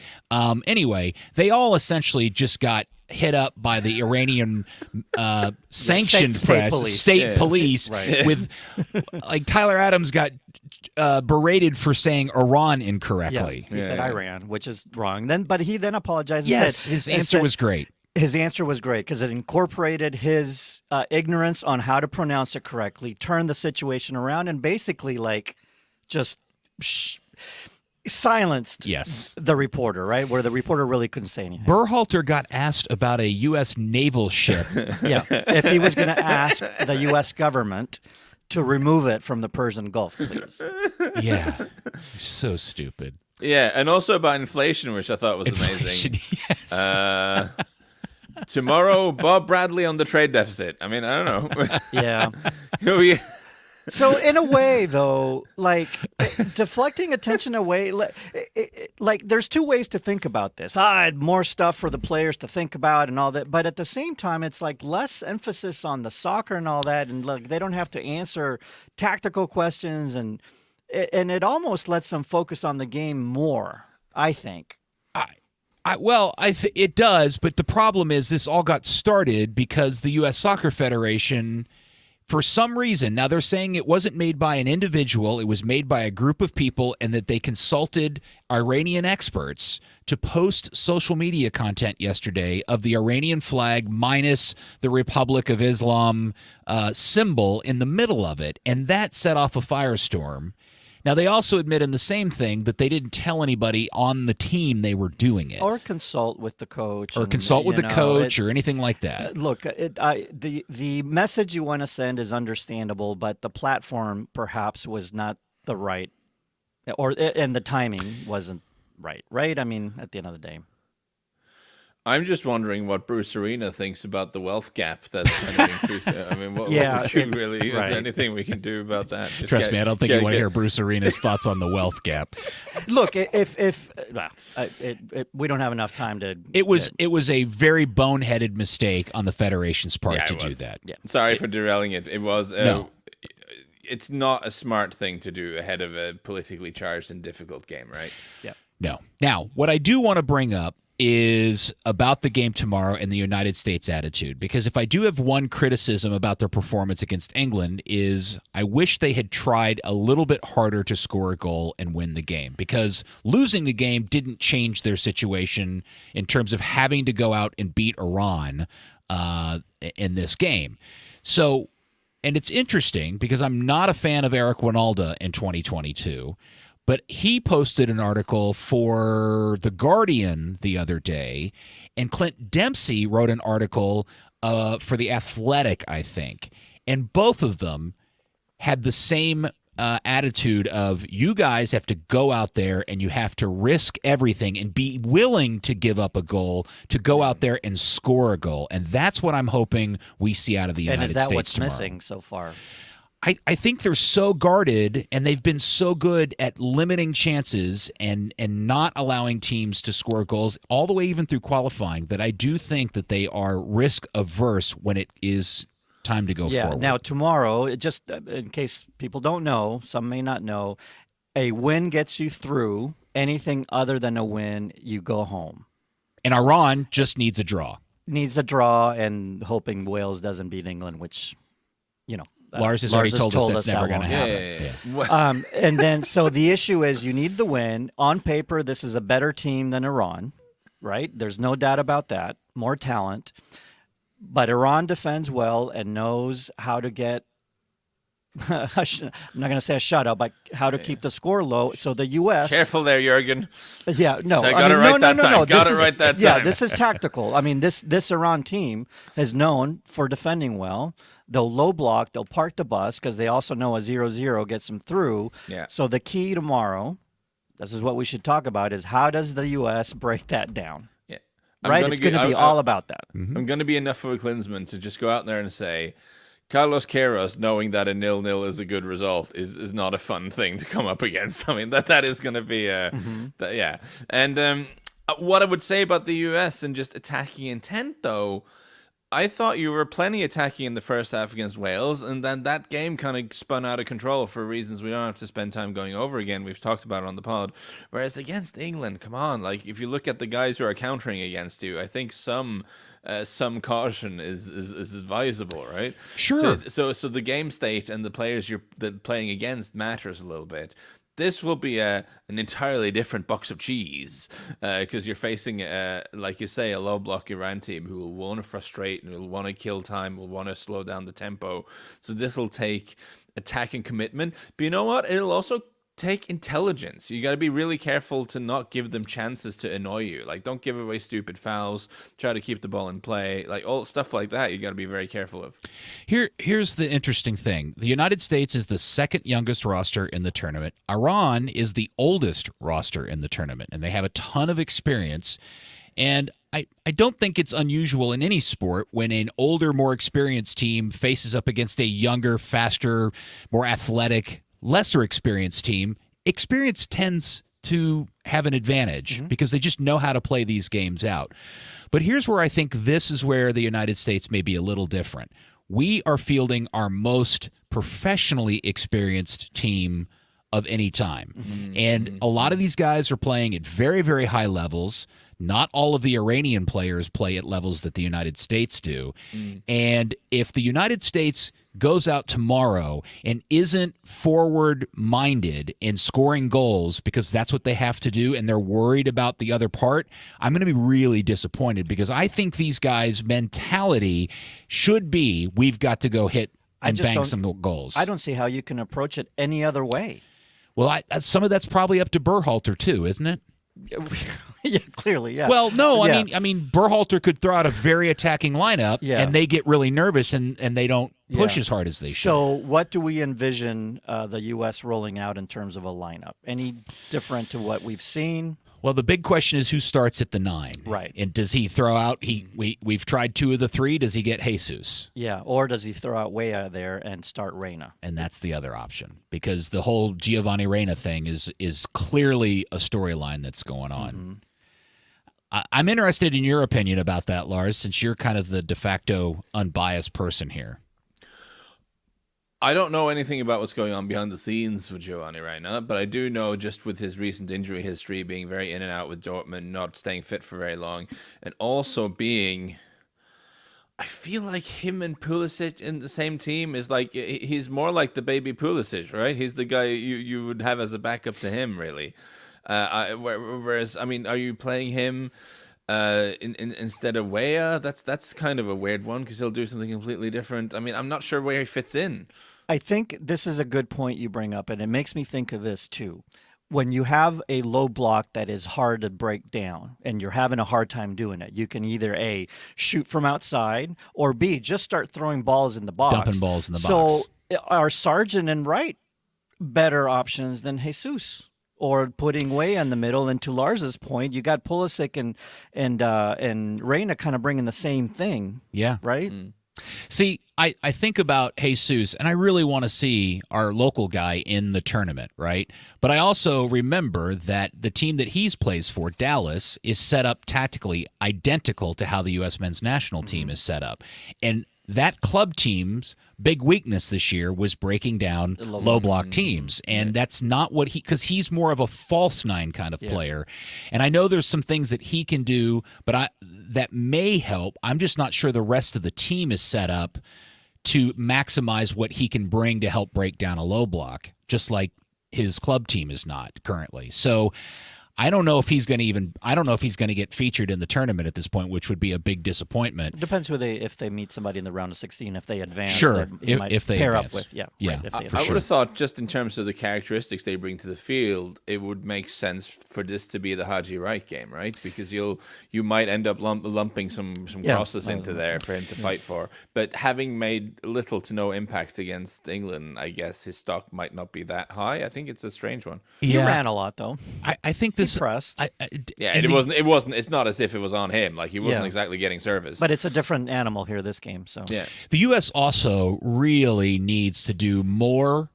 Anyway, they all essentially just got hit up by the Iranian sanctioned state police Right. with like Tyler Adams got berated for saying Iran incorrectly. He said Iran, which is wrong. But he then apologized. And Yes, said, his answer was great. His answer was great because it incorporated his ignorance on how to pronounce it correctly, turned the situation around, and basically just silenced the reporter, right? Where the reporter really couldn't say anything. Berhalter got asked about a U.S. naval ship. If he was going to ask the U.S. government to remove it from the Persian Gulf, please. Yeah, so stupid. Yeah, and also about inflation, which I thought was amazing. Yes. Tomorrow, Bob Bradley on the trade deficit. I mean, I don't know. Yeah. So in a way, though, deflecting attention away, there's 2 ways to think about this. More stuff for the players to think about and all that. But at the same time, it's less emphasis on the soccer and all that. And they don't have to answer tactical questions. And it almost lets them focus on the game more, I think. It does. But the problem is this all got started because the U.S. Soccer Federation, for some reason, now they're saying it wasn't made by an individual, it was made by a group of people, and that they consulted Iranian experts to post social media content yesterday of the Iranian flag minus the Republic of Islam symbol in the middle of it. And that set off a firestorm. Now, they also admit in the same thing that they didn't tell anybody on the team they were doing it. Or consult with the coach. Or consult with the coach or anything like that. Look, the message you want to send is understandable, but the platform perhaps was not the right, and the timing wasn't right? I mean, at the end of the day. I'm just wondering what Bruce Arena thinks about the wealth gap that's kind of increasing. I mean, what is there anything we can do about that? Trust me, I don't think you want to hear Bruce Arena's thoughts on the wealth gap. Look, we don't have enough time to. It was a very boneheaded mistake on the Federation's part to do that. Yeah. Sorry for derailing it. It was no. It's not a smart thing to do ahead of a politically charged and difficult game, right? Yeah. No. Now, what I do want to bring up is about the game tomorrow and the United States attitude, because if I do have one criticism about their performance against England is I wish they had tried a little bit harder to score a goal and win the game, because losing the game didn't change their situation in terms of having to go out and beat Iran in this game. So, and it's interesting because I'm not a fan of Eric Winalda in 2022, but he posted an article for The Guardian the other day, and Clint Dempsey wrote an article for The Athletic, I think. And both of them had the same attitude of, you guys have to go out there and you have to risk everything and be willing to give up a goal to go out there and score a goal. And that's what I'm hoping we see out of the United States tomorrow. And is that what's missing so far? I think they're so guarded, and they've been so good at limiting chances and not allowing teams to score goals all the way even through qualifying, that I do think that they are risk averse when it is time to go forward. Now tomorrow, just in case people don't know, some may not know, a win gets you through. Anything other than a win, you go home. And Iran just needs a draw. Needs a draw, and hoping Wales doesn't beat England, which, you know. Lars has already told us that's never going to happen. Yeah. And then, so the issue is you need the win. On paper, this is a better team than Iran, right? There's no doubt about that. More talent. But Iran defends well and knows how to get, I'm not going to say a shutout, but how to keep the score low. So the U.S. Careful there, Jurgen. Yeah, no. So I got it right that time. Got it right that time. Yeah, this is tactical. I mean, this Iran team is known for defending well. They'll low block. They'll park the bus because they also know a 0-0 gets them through. Yeah. So the key tomorrow, this is what we should talk about, is how does the U.S. break that down? Yeah. Right? It's going to be all about that. Mm-hmm. I'm going to be enough of a Klinsmann to just go out there and say, Carlos Queiroz, knowing that a 0-0 is a good result, is not a fun thing to come up against. I mean, that is going to be yeah. And what I would say about the U.S. and just attacking intent, though, I thought you were plenty attacking in the first half against Wales, and then that game kind of spun out of control for reasons we don't have to spend time going over again. We've talked about it on the pod. Whereas against England, come on, like if you look at the guys who are countering against you, I think some caution is advisable, right? Sure. So the game state and the players you're playing against matters a little bit. This will be an entirely different box of cheese because you're facing, like you say, a low block Iran team who will want to frustrate and will want to kill time, will want to slow down the tempo. So this will take attacking commitment. But you know what? It'll also take intelligence. You got to be really careful to not give them chances to annoy you. Like, don't give away stupid fouls. Try to keep the ball in play. Like, all stuff like that, you got to be very careful of. Here's the interesting thing. The United States is the second youngest roster in the tournament. Iran is the oldest roster in the tournament, and they have a ton of experience. And I don't think it's unusual in any sport when an older, more experienced team faces up against a younger, faster, more athletic, lesser experienced team. Experience tends to have an advantage because they just know how to play these games out. But here's where I think this is where the United States may be a little different. We are fielding our most professionally experienced team of any time. And a lot of these guys are playing at very, very high levels. Not all of the Iranian players play at levels that the United States do. And if the United States goes out tomorrow and isn't forward-minded in scoring goals because that's what they have to do and they're worried about the other part, I'm going to be really disappointed because I think these guys' mentality should be, we've got to go hit and bang some goals. I don't see how you can approach it any other way. Well, some of that's probably up to Berhalter too, isn't it? Yeah, clearly, yeah. Well, no, Yeah. I mean, Berhalter could throw out a very attacking lineup, Yeah. and they get really nervous, and they don't push Yeah. as hard as they should. So, what do we envision the U.S. rolling out in terms of a lineup? Any different to what we've seen? Well, the big question is who starts at the 9, Right. And does he throw out? We've tried 2 of the 3. Does he get Jesus? Yeah, or does he throw out Weah there and start Reyna? And that's the other option, because the whole Giovanni Reyna thing is clearly a storyline that's going on. I'm interested in your opinion about that, Lars, since you're kind of the de facto unbiased person here. I don't know anything about what's going on behind the scenes with Giovanni Reyna, but I do know just with his recent injury history, being very in and out with Dortmund, not staying fit for very long, and also being, I feel like him and Pulisic in the same team is like, he's more like the baby Pulisic, right? He's the guy you would have as a backup to him, really. Whereas, I mean, are you playing him instead of Weah? That's kind of a weird one because he'll do something completely different. I mean, I'm not sure where he fits in. I think this is a good point you bring up, and it makes me think of this too. When you have a low block that is hard to break down and you're having a hard time doing it, you can either A, shoot from outside, or B, just start throwing balls in the box. Dumping balls in the box. So are Sargent and Wright better options than Jesus? Or putting Weah in the middle, and to Lars's point, you got Pulisic and Reyna kind of bringing the same thing. Yeah. Right? See, I think about Jesus, and I really want to see our local guy in the tournament, right? But I also remember that the team that he's plays for, Dallas, is set up tactically identical to how the U.S. men's national team is set up. And that club team's big weakness this year was breaking down low block teams. And that's not what because he's more of a false 9 kind of player. And I know there's some things that he can do, but that may help. I'm just not sure the rest of the team is set up to maximize what he can bring to help break down a low block, just like his club team is not currently. So I don't know if he's going to get featured in the tournament at this point, which would be a big disappointment. It depends if they meet somebody in the round of 16, if they advance. Sure, if they pair advance. up with, Yeah. Right, if I would have thought just in terms of the characteristics they bring to the field, it would make sense for this to be the Haji Wright game, right? Because you might end up lumping some crosses into there for him to fight for. But having made little to no impact against England, I guess his stock might not be that high. I think it's a strange one. He ran a lot, though. I think this. Pressed. It wasn't. It's not as if it was on him. Like he wasn't exactly getting service. But it's a different animal here this game. So yeah, the U.S. also really needs to do more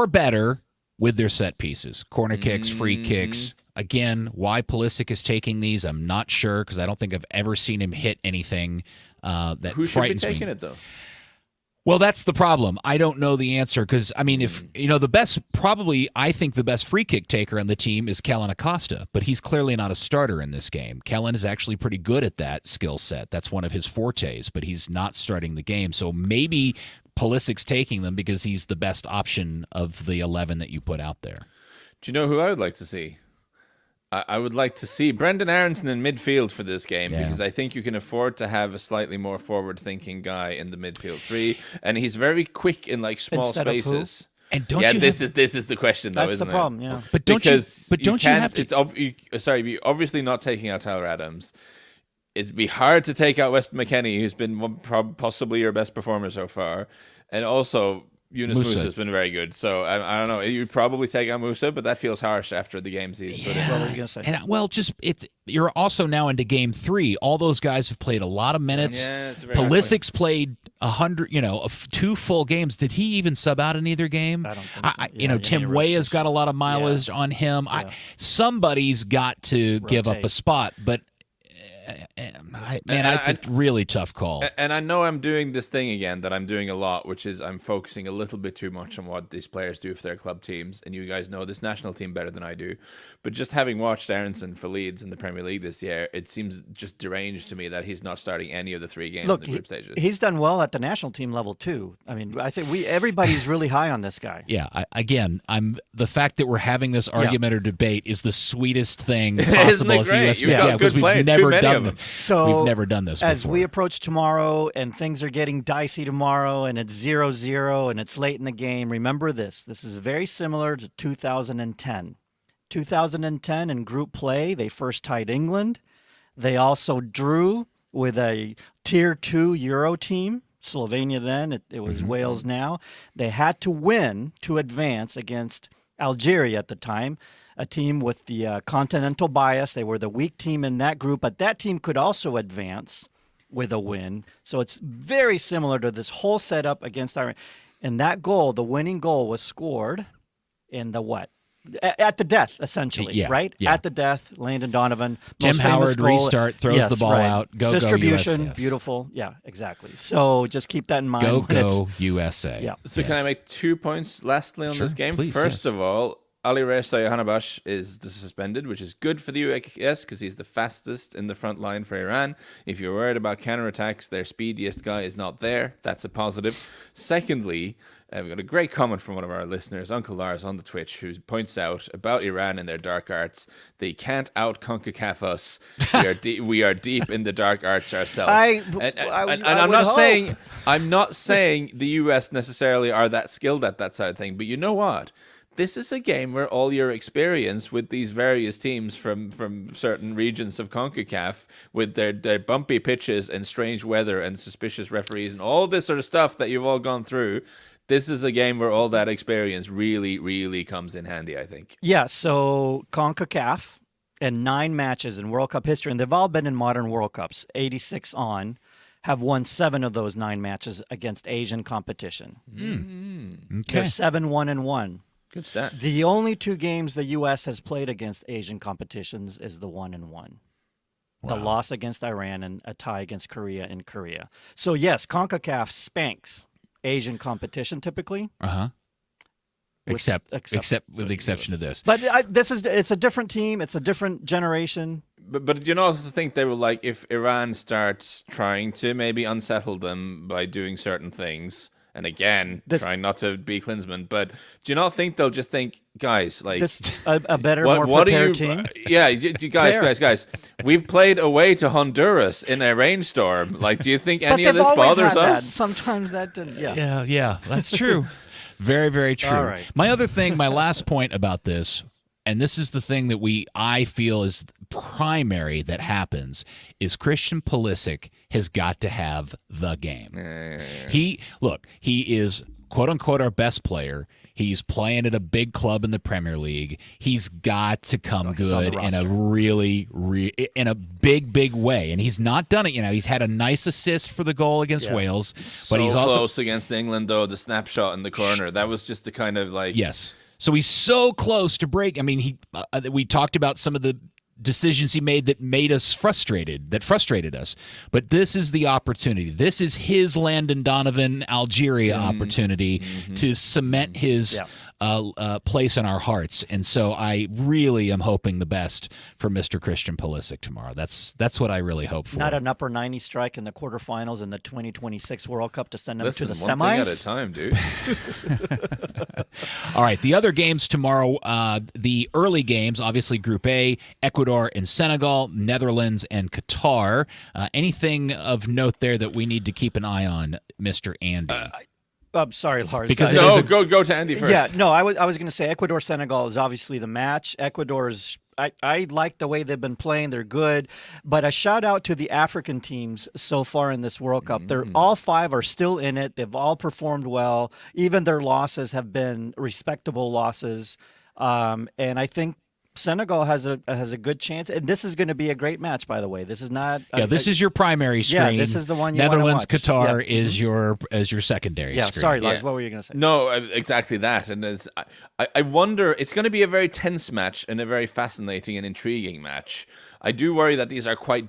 better with their set pieces, corner kicks, free kicks. Again, why Pulisic is taking these, I'm not sure because I don't think I've ever seen him hit anything that who should be frightens taking me. it though? Well, that's the problem. I don't know the answer because, I mean, if I think the best free kick taker on the team is Kellen Acosta, but he's clearly not a starter in this game. Kellen is actually pretty good at that skill set. That's one of his fortes, but he's not starting the game. So maybe Pulisic's taking them because he's the best option of the 11 that you put out there. Do you know who I would like to see? I would like to see Brendan Aronson in midfield for this game because I think you can afford to have a slightly more forward-thinking guy in the midfield 3, and he's very quick in like small Instead of who? spaces. And don't this is the question though, that's isn't the problem. Yeah, But don't you have to? It's if you're obviously not taking out Tyler Adams. It'd be hard to take out Weston McKennie, who's been possibly your best performer so far, and also Yunus Musa has been very good. So I don't know. You'd probably take out Musa, but that feels harsh after the games he's put in. What were you gonna say? And you're also now into game 3. All those guys have played a lot of minutes. Yeah, it's a very hard point. Pulisic's played 100, 2 full games. Did he even sub out in either game? I don't think so. Tim Weah's got a lot of mileage on him. Yeah. Somebody's got to give up a spot, but it's a really tough call. And I know I'm doing this thing again that I'm doing a lot, which is I'm focusing a little bit too much on what these players do for their club teams. And you guys know this national team better than I do. But just having watched Aronson for Leeds in the Premier League this year, it seems just deranged to me that he's not starting any of the 3 games in the group stages. He's done well at the national team level too. I mean, I think everybody's really high on this guy. Yeah, the fact that we're having this argument or debate is the sweetest thing possible as a US. Because we've never done them. So we've never done this as before. we approach tomorrow and things are getting dicey tomorrow and it's 0-0 and it's late in the game, remember this. This is very similar to 2010. 2010 in group play, they first tied England. They also drew with a Tier 2 Euro team, Slovenia then. It was Wales now. They had to win to advance against Algeria at the time, a team with the continental bias. They were the weak team in that group, but that team could also advance with a win. So it's very similar to this whole setup against Iran. And that goal, the winning goal, was scored in the what? At the death, essentially, right? Yeah. At the death, Landon Donovan. Tim most famous Howard goal. restart, throws the ball out. Go, Distribution, go, US, yes. beautiful. Yeah, exactly. So just keep that in mind. Go, USA. Yeah. So can I make 2 points lastly on this game? Please, First yes. of all, Ali Reza Yohanabash is suspended, which is good for the US because he's the fastest in the front line for Iran. If you're worried about counterattacks, their speediest guy is not there. That's a positive. Secondly, we've got a great comment from one of our listeners, Uncle Lars on the Twitch, who points out about Iran and their dark arts. They can't out CONCACAF us. We are deep in the dark arts ourselves. I'm not saying the US necessarily are that skilled at that side of thing, but you know what? This is a game where all your experience with these various teams from certain regions of CONCACAF with their bumpy pitches and strange weather and suspicious referees and all this sort of stuff that you've all gone through, this is a game where all that experience really, really comes in handy, I think. Yeah, so CONCACAF and 9 matches in World Cup history, and they've all been in modern World Cups, 86 on, have won 7 of those 9 matches against Asian competition. Okay. They're 7-1-1. Good stat. The only 2 games the U.S. has played against Asian competitions is the 1-1. The loss against Iran and a tie against Korea in Korea. So, yes, CONCACAF spanks Asian competition typically. Except with the exception of this. But it's a different team. It's a different generation. But you also think they will, like, if Iran starts trying to maybe unsettle them by doing certain things, and again, trying not to be Klinsmann, but do you not think they'll just think, guys, like a better, more prepared team? Yeah, you guys, we've played away to Honduras in a rainstorm. Like, do you think any of this bothers us? Sometimes that didn't. Yeah, that's true. Very, very true. All right. My last point about this, and this is the thing that I feel is primary that happens, is Christian Pulisic has got to have the game. He is quote unquote our best player. He's playing at a big club in the Premier League. He's got to come good in a in a big way, and he's not done it. He's had a nice assist for the goal against Wales, but he's also close against England though. The snapshot in the corner, that was just the kind of like So he's so close to break. I mean, we talked about some of the decisions he made that made us frustrated, that frustrated us. But this is the opportunity. This is his Landon Donovan Algeria opportunity to cement his place in our hearts. And so I really am hoping the best for Mr. Christian Pulisic tomorrow. That's what I really hope for. Not an upper 90 strike in the quarterfinals in the 2026 World Cup to send them to the semis. One thing at a time, dude. All right, the other games tomorrow, the early games, obviously Group A, Ecuador and Senegal, Netherlands and Qatar. Anything of note there that we need to keep an eye on, Mr. Andy? I'm sorry, Lars. Because go to Andy first. Yeah, no, I was going to say Ecuador Senegal is obviously the match. Ecuador's I like the way they've been playing. They're good. But a shout out to the African teams so far in this World Cup. They're all 5 are still in it. They've all performed well. Even their losses have been respectable losses. And I think Senegal has a good chance, and this is going to be a great match. By the way, this is not. This is your primary screen. Yeah, this is the one you Netherlands, want to Qatar is your secondary. Yeah, screen. sorry, Lars. What were you going to say? No, exactly that. And I wonder, it's going to be a very tense match and a very fascinating and intriguing match. I do worry that these are quite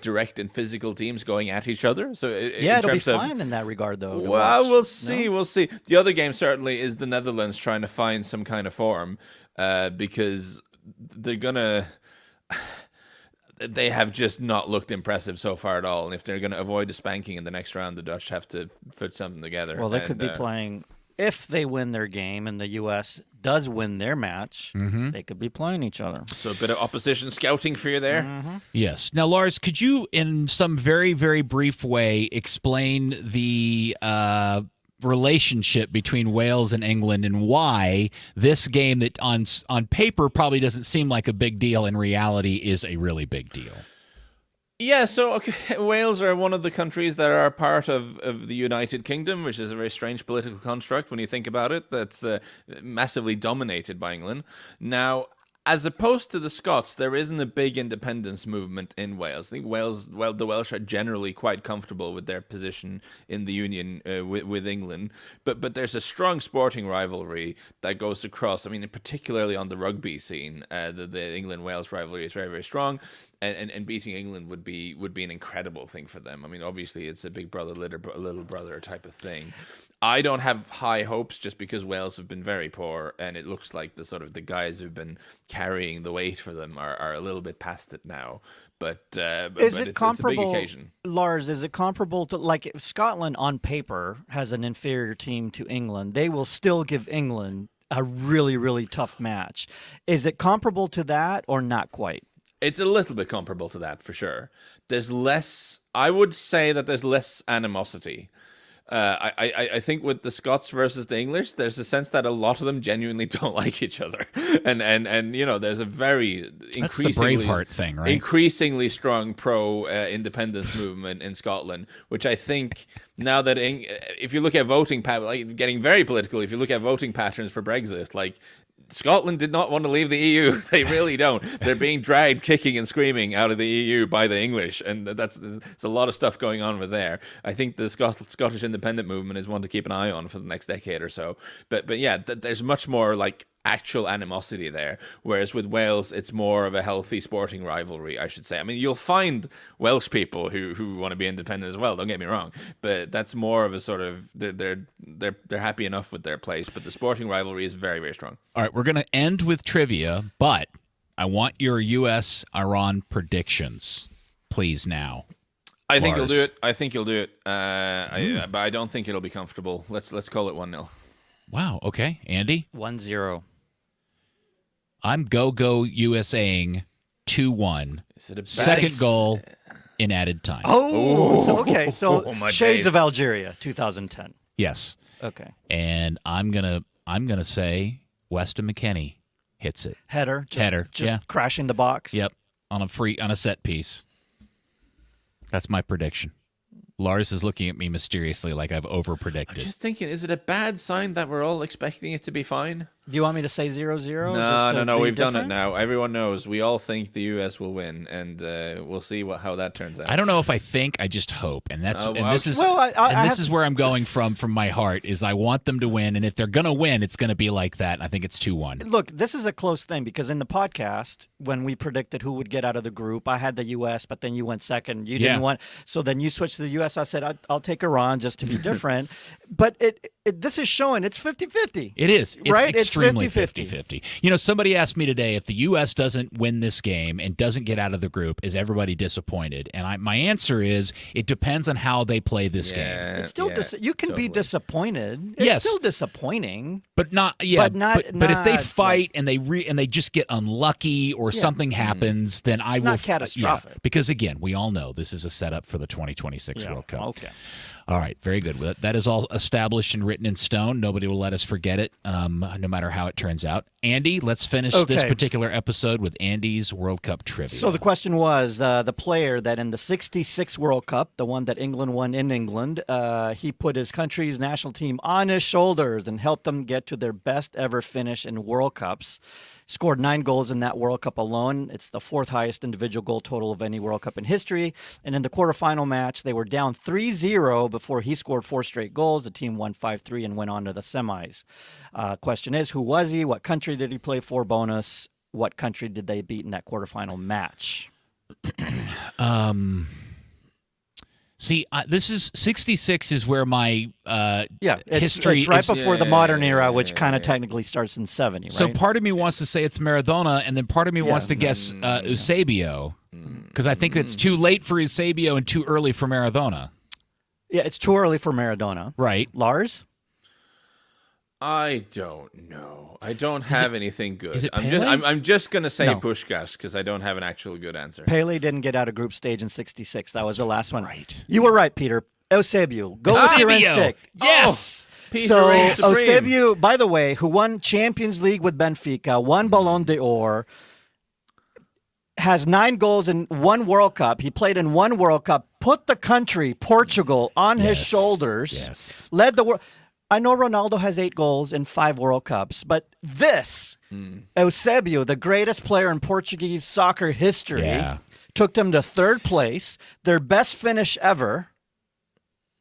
direct and physical teams going at each other. So it'll be fine in that regard, though. Well, we'll see. No? We'll see. The other game certainly is the Netherlands trying to find some kind of form because they're gonna. They have just not looked impressive so far at all. And if they're going to avoid a spanking in the next round, the Dutch have to put something together. Well, they could be playing. if they win their game and the U.S. does win their match, they could be playing each other. So a bit of opposition scouting for you there. Yes. Now, Lars, could you, in some very, very brief way, explain the relationship between Wales and England and why this game that on paper probably doesn't seem like a big deal in reality is a really big deal? Yeah, so Wales are one of the countries that are part of the United Kingdom, which is a very strange political construct when you think about it, that's massively dominated by England. Now, as opposed to the Scots, there isn't a big independence movement in Wales. I think the Welsh are generally quite comfortable with their position in the Union with England, but there's a strong sporting rivalry that goes across. I mean, particularly on the rugby scene, the England-Wales rivalry is very, very strong, and beating England would be an incredible thing for them. I mean, obviously, it's a big brother, little brother type of thing. I don't have high hopes just because Wales have been very poor, and it looks like the guys who've been carrying the weight for them are a little bit past it now. But it's a big occasion. Lars, is it comparable to, like, if Scotland on paper has an inferior team to England, they will still give England a really, really tough match. Is it comparable to that or not quite? It's a little bit comparable to that, for sure. I would say that there's less animosity. I think with the Scots versus the English, there's a sense that a lot of them genuinely don't like each other, and you know, there's a very increasingly Braveheart thing, right? Increasingly strong pro independence movement in Scotland, which I think now that if you look at voting patterns, getting very political, if you look at voting patterns for Brexit, like, Scotland did not want to leave the EU. They really don't. They're being dragged kicking and screaming out of the EU by the English, and there's a lot of stuff going on with there. I think the Scottish independent movement is one to keep an eye on for the next decade or so. But yeah, there's much more like actual animosity there, whereas with Wales it's more of a healthy sporting rivalry, I should say. I mean, you'll find Welsh people who want to be independent as well, don't get me wrong, but that's more of a sort of they're happy enough with their place, but the sporting rivalry is very, very strong. All right, we're going to end with trivia, but I want your US-Iran predictions, please, now. I think you'll do it. But I don't think it'll be comfortable. Let's call it 1-0. Wow, okay. Andy? 1-0. I'm go USA-ing 2-1. Is it a second goal in added time. So Shades of Algeria, 2010. Yes. Okay. And I'm gonna say Weston McKennie hits it. Header. Just yeah. Crashing the box. Yep. On a set piece. That's my prediction. Lars is looking at me mysteriously like I've over-predicted. I'm just thinking, is it a bad sign that we're all expecting it to be fine? Do you want me to say 0-0? No. We've done it now. Everyone knows. We all think the U.S. will win, and we'll see how that turns out. I don't know if I think. I just hope, and this is where I'm going from my heart. Is I want them to win, and if they're gonna win, it's gonna be like that. And I think it's 2-1. Look, this is a close thing because in the podcast when we predicted who would get out of the group, I had the U.S., but then you went second. You didn't want, so then you switched to the U.S. I said I'll take Iran just to be different, but this is showing it's 50-50. It is. It's right? extremely 50-50. You know, somebody asked me today, if the U.S. doesn't win this game and doesn't get out of the group, is everybody disappointed? And my answer is, it depends on how they play this game. It's still you can be disappointed. It's still disappointing, but not. Yeah, but if they fight and they just get unlucky or something happens, then it's not catastrophic. Yeah, because again, we all know this is a setup for the 2026 World Cup. Okay. All right, very good. That is all established and written in stone. Nobody will let us forget it, no matter how it turns out. Andy, let's finish this particular episode with Andy's World Cup trivia. So the question was, the player that in the 66 World Cup, the one that England won in England, he put his country's national team on his shoulders and helped them get to their best ever finish in World Cups. Scored 9 goals in that World Cup alone. It's the fourth highest individual goal total of any World Cup in history. And in the quarterfinal match, they were down 3-0 before he scored 4 straight goals. The team won 5-3 and went on to the semis. Question is, who was he? What country did he play for? Bonus, what country did they beat in that quarterfinal match? See, this is 66 is where my history it's right before the modern era, which kind of technically starts in 70, right? So part of me wants to say it's Maradona, and then part of me wants to guess Eusebio, because I think it's too late for Eusebio and too early for Maradona. Yeah, it's too early for Maradona. Right. Lars? I don't know. I don't have anything good. is it I'm just gonna say No. Puskás because I don't have an actual good answer. Pele didn't get out of group stage in '66. That was the last one. right. You were right, Peter. Eusebio. Go with your Eusebio. instinct. Yes. Peter So reigns supreme. Eusebio, by the way, who won Champions League with Benfica, won Ballon d'Or, has 9 goals in 1 World Cup. He played in 1 World Cup, put the country, Portugal, on his Yes. shoulders, Yes. led the world. I know Ronaldo has 8 goals in 5 World Cups, but this, Eusebio, the greatest player in Portuguese soccer history, Yeah. took them to 3rd place, their best finish ever.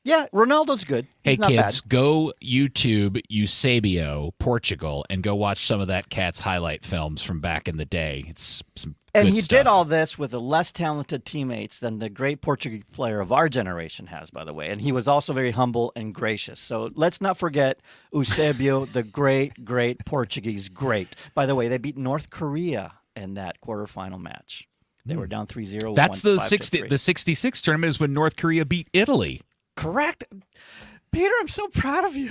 Yeah, Ronaldo's good. Hey, He's not kids, bad. go YouTube Eusebio, Portugal, and go watch some of that cat's highlight films from back in the day. It's some And good he stuff. did all this with less talented teammates than the great Portuguese player of our generation has, by the way. And he was also very humble and gracious. So let's not forget Eusebio, the great Portuguese great. By the way, they beat North Korea in that quarterfinal match. They were down 3-0. That's won the 5-3. the 66 tournament is when North Korea beat Italy. Correct. Peter, I'm so proud of you.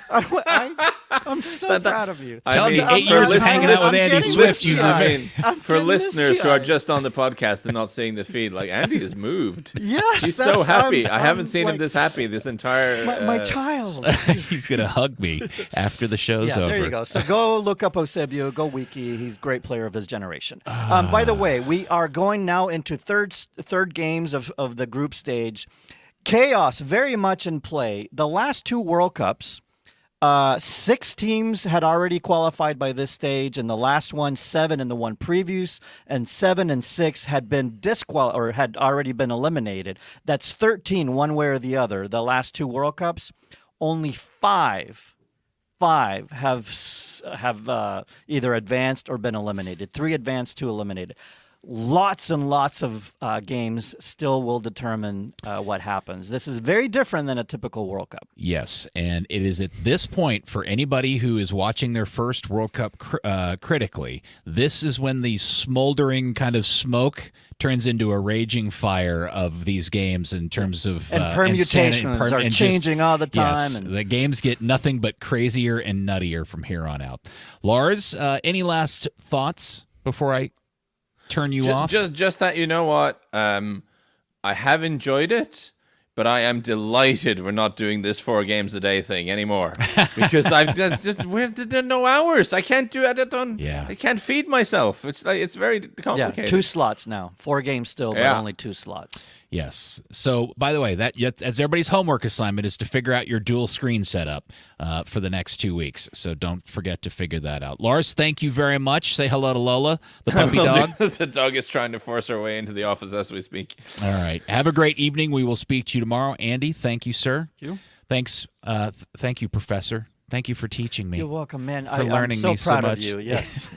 I'm so proud of you. Tell him the 8 I'm years of getting hanging out with misty-eyed. Andy I'm Swift. You, getting I misty-eyed. mean, I'm For getting listeners who are misty-eyed. just on the podcast and not seeing the feed, like Andy is moved. Yes, He's so that's- happy. I'm- I haven't I'm seen him like, this happy this entire. My child. he's gonna hug me after the show's Yeah, over. there you go. So go look up Eusebio, go wiki. He's a great player of his generation. By the way, we are going now into third games of the group stage. Chaos very much in play. The last 2 World Cups, 6 teams had already qualified by this stage, and the last one, 7 in the one previous, and 7 and 6 had been disqualified or had already been eliminated. That's 13, one way or the other. The last 2 World Cups, only 5 have either advanced or been eliminated. 3 advanced, 2 eliminated. Lots and lots of games still will determine what happens. This is very different than a typical World Cup. Yes, and it is at this point for anybody who is watching their first World Cup critically, this is when the smoldering kind of smoke turns into a raging fire of these games in terms of And permutations are and changing all the time. Yes, and the games get nothing but crazier and nuttier from here on out. Lars, any last thoughts before I turn you off? Just that, you know what? I have enjoyed it, but I am delighted we're not doing this 4 games a day thing anymore because there are no hours. I can't do it. I can't feed myself. It's very complicated. yeah, 2 slots now. 4 games still, but Yeah. only 2 slots. Yes. So, by the way, that as everybody's homework assignment is to figure out your dual screen setup for the next 2 weeks. So don't forget to figure that out. Lars, thank you very much. Say hello to Lola, the puppy dog. The dog is trying to force her way into the office as we speak. All right. Have a great evening. We will speak to you tomorrow. Andy, thank you, sir. You? Thanks. Thank you, Professor. Thank you for teaching me. You're welcome, man. For learning I'm so me so proud much. of you. Yes.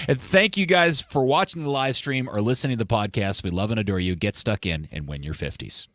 And thank you guys for watching the live stream or listening to the podcast. We love and adore you. Get stuck in and win your 50s.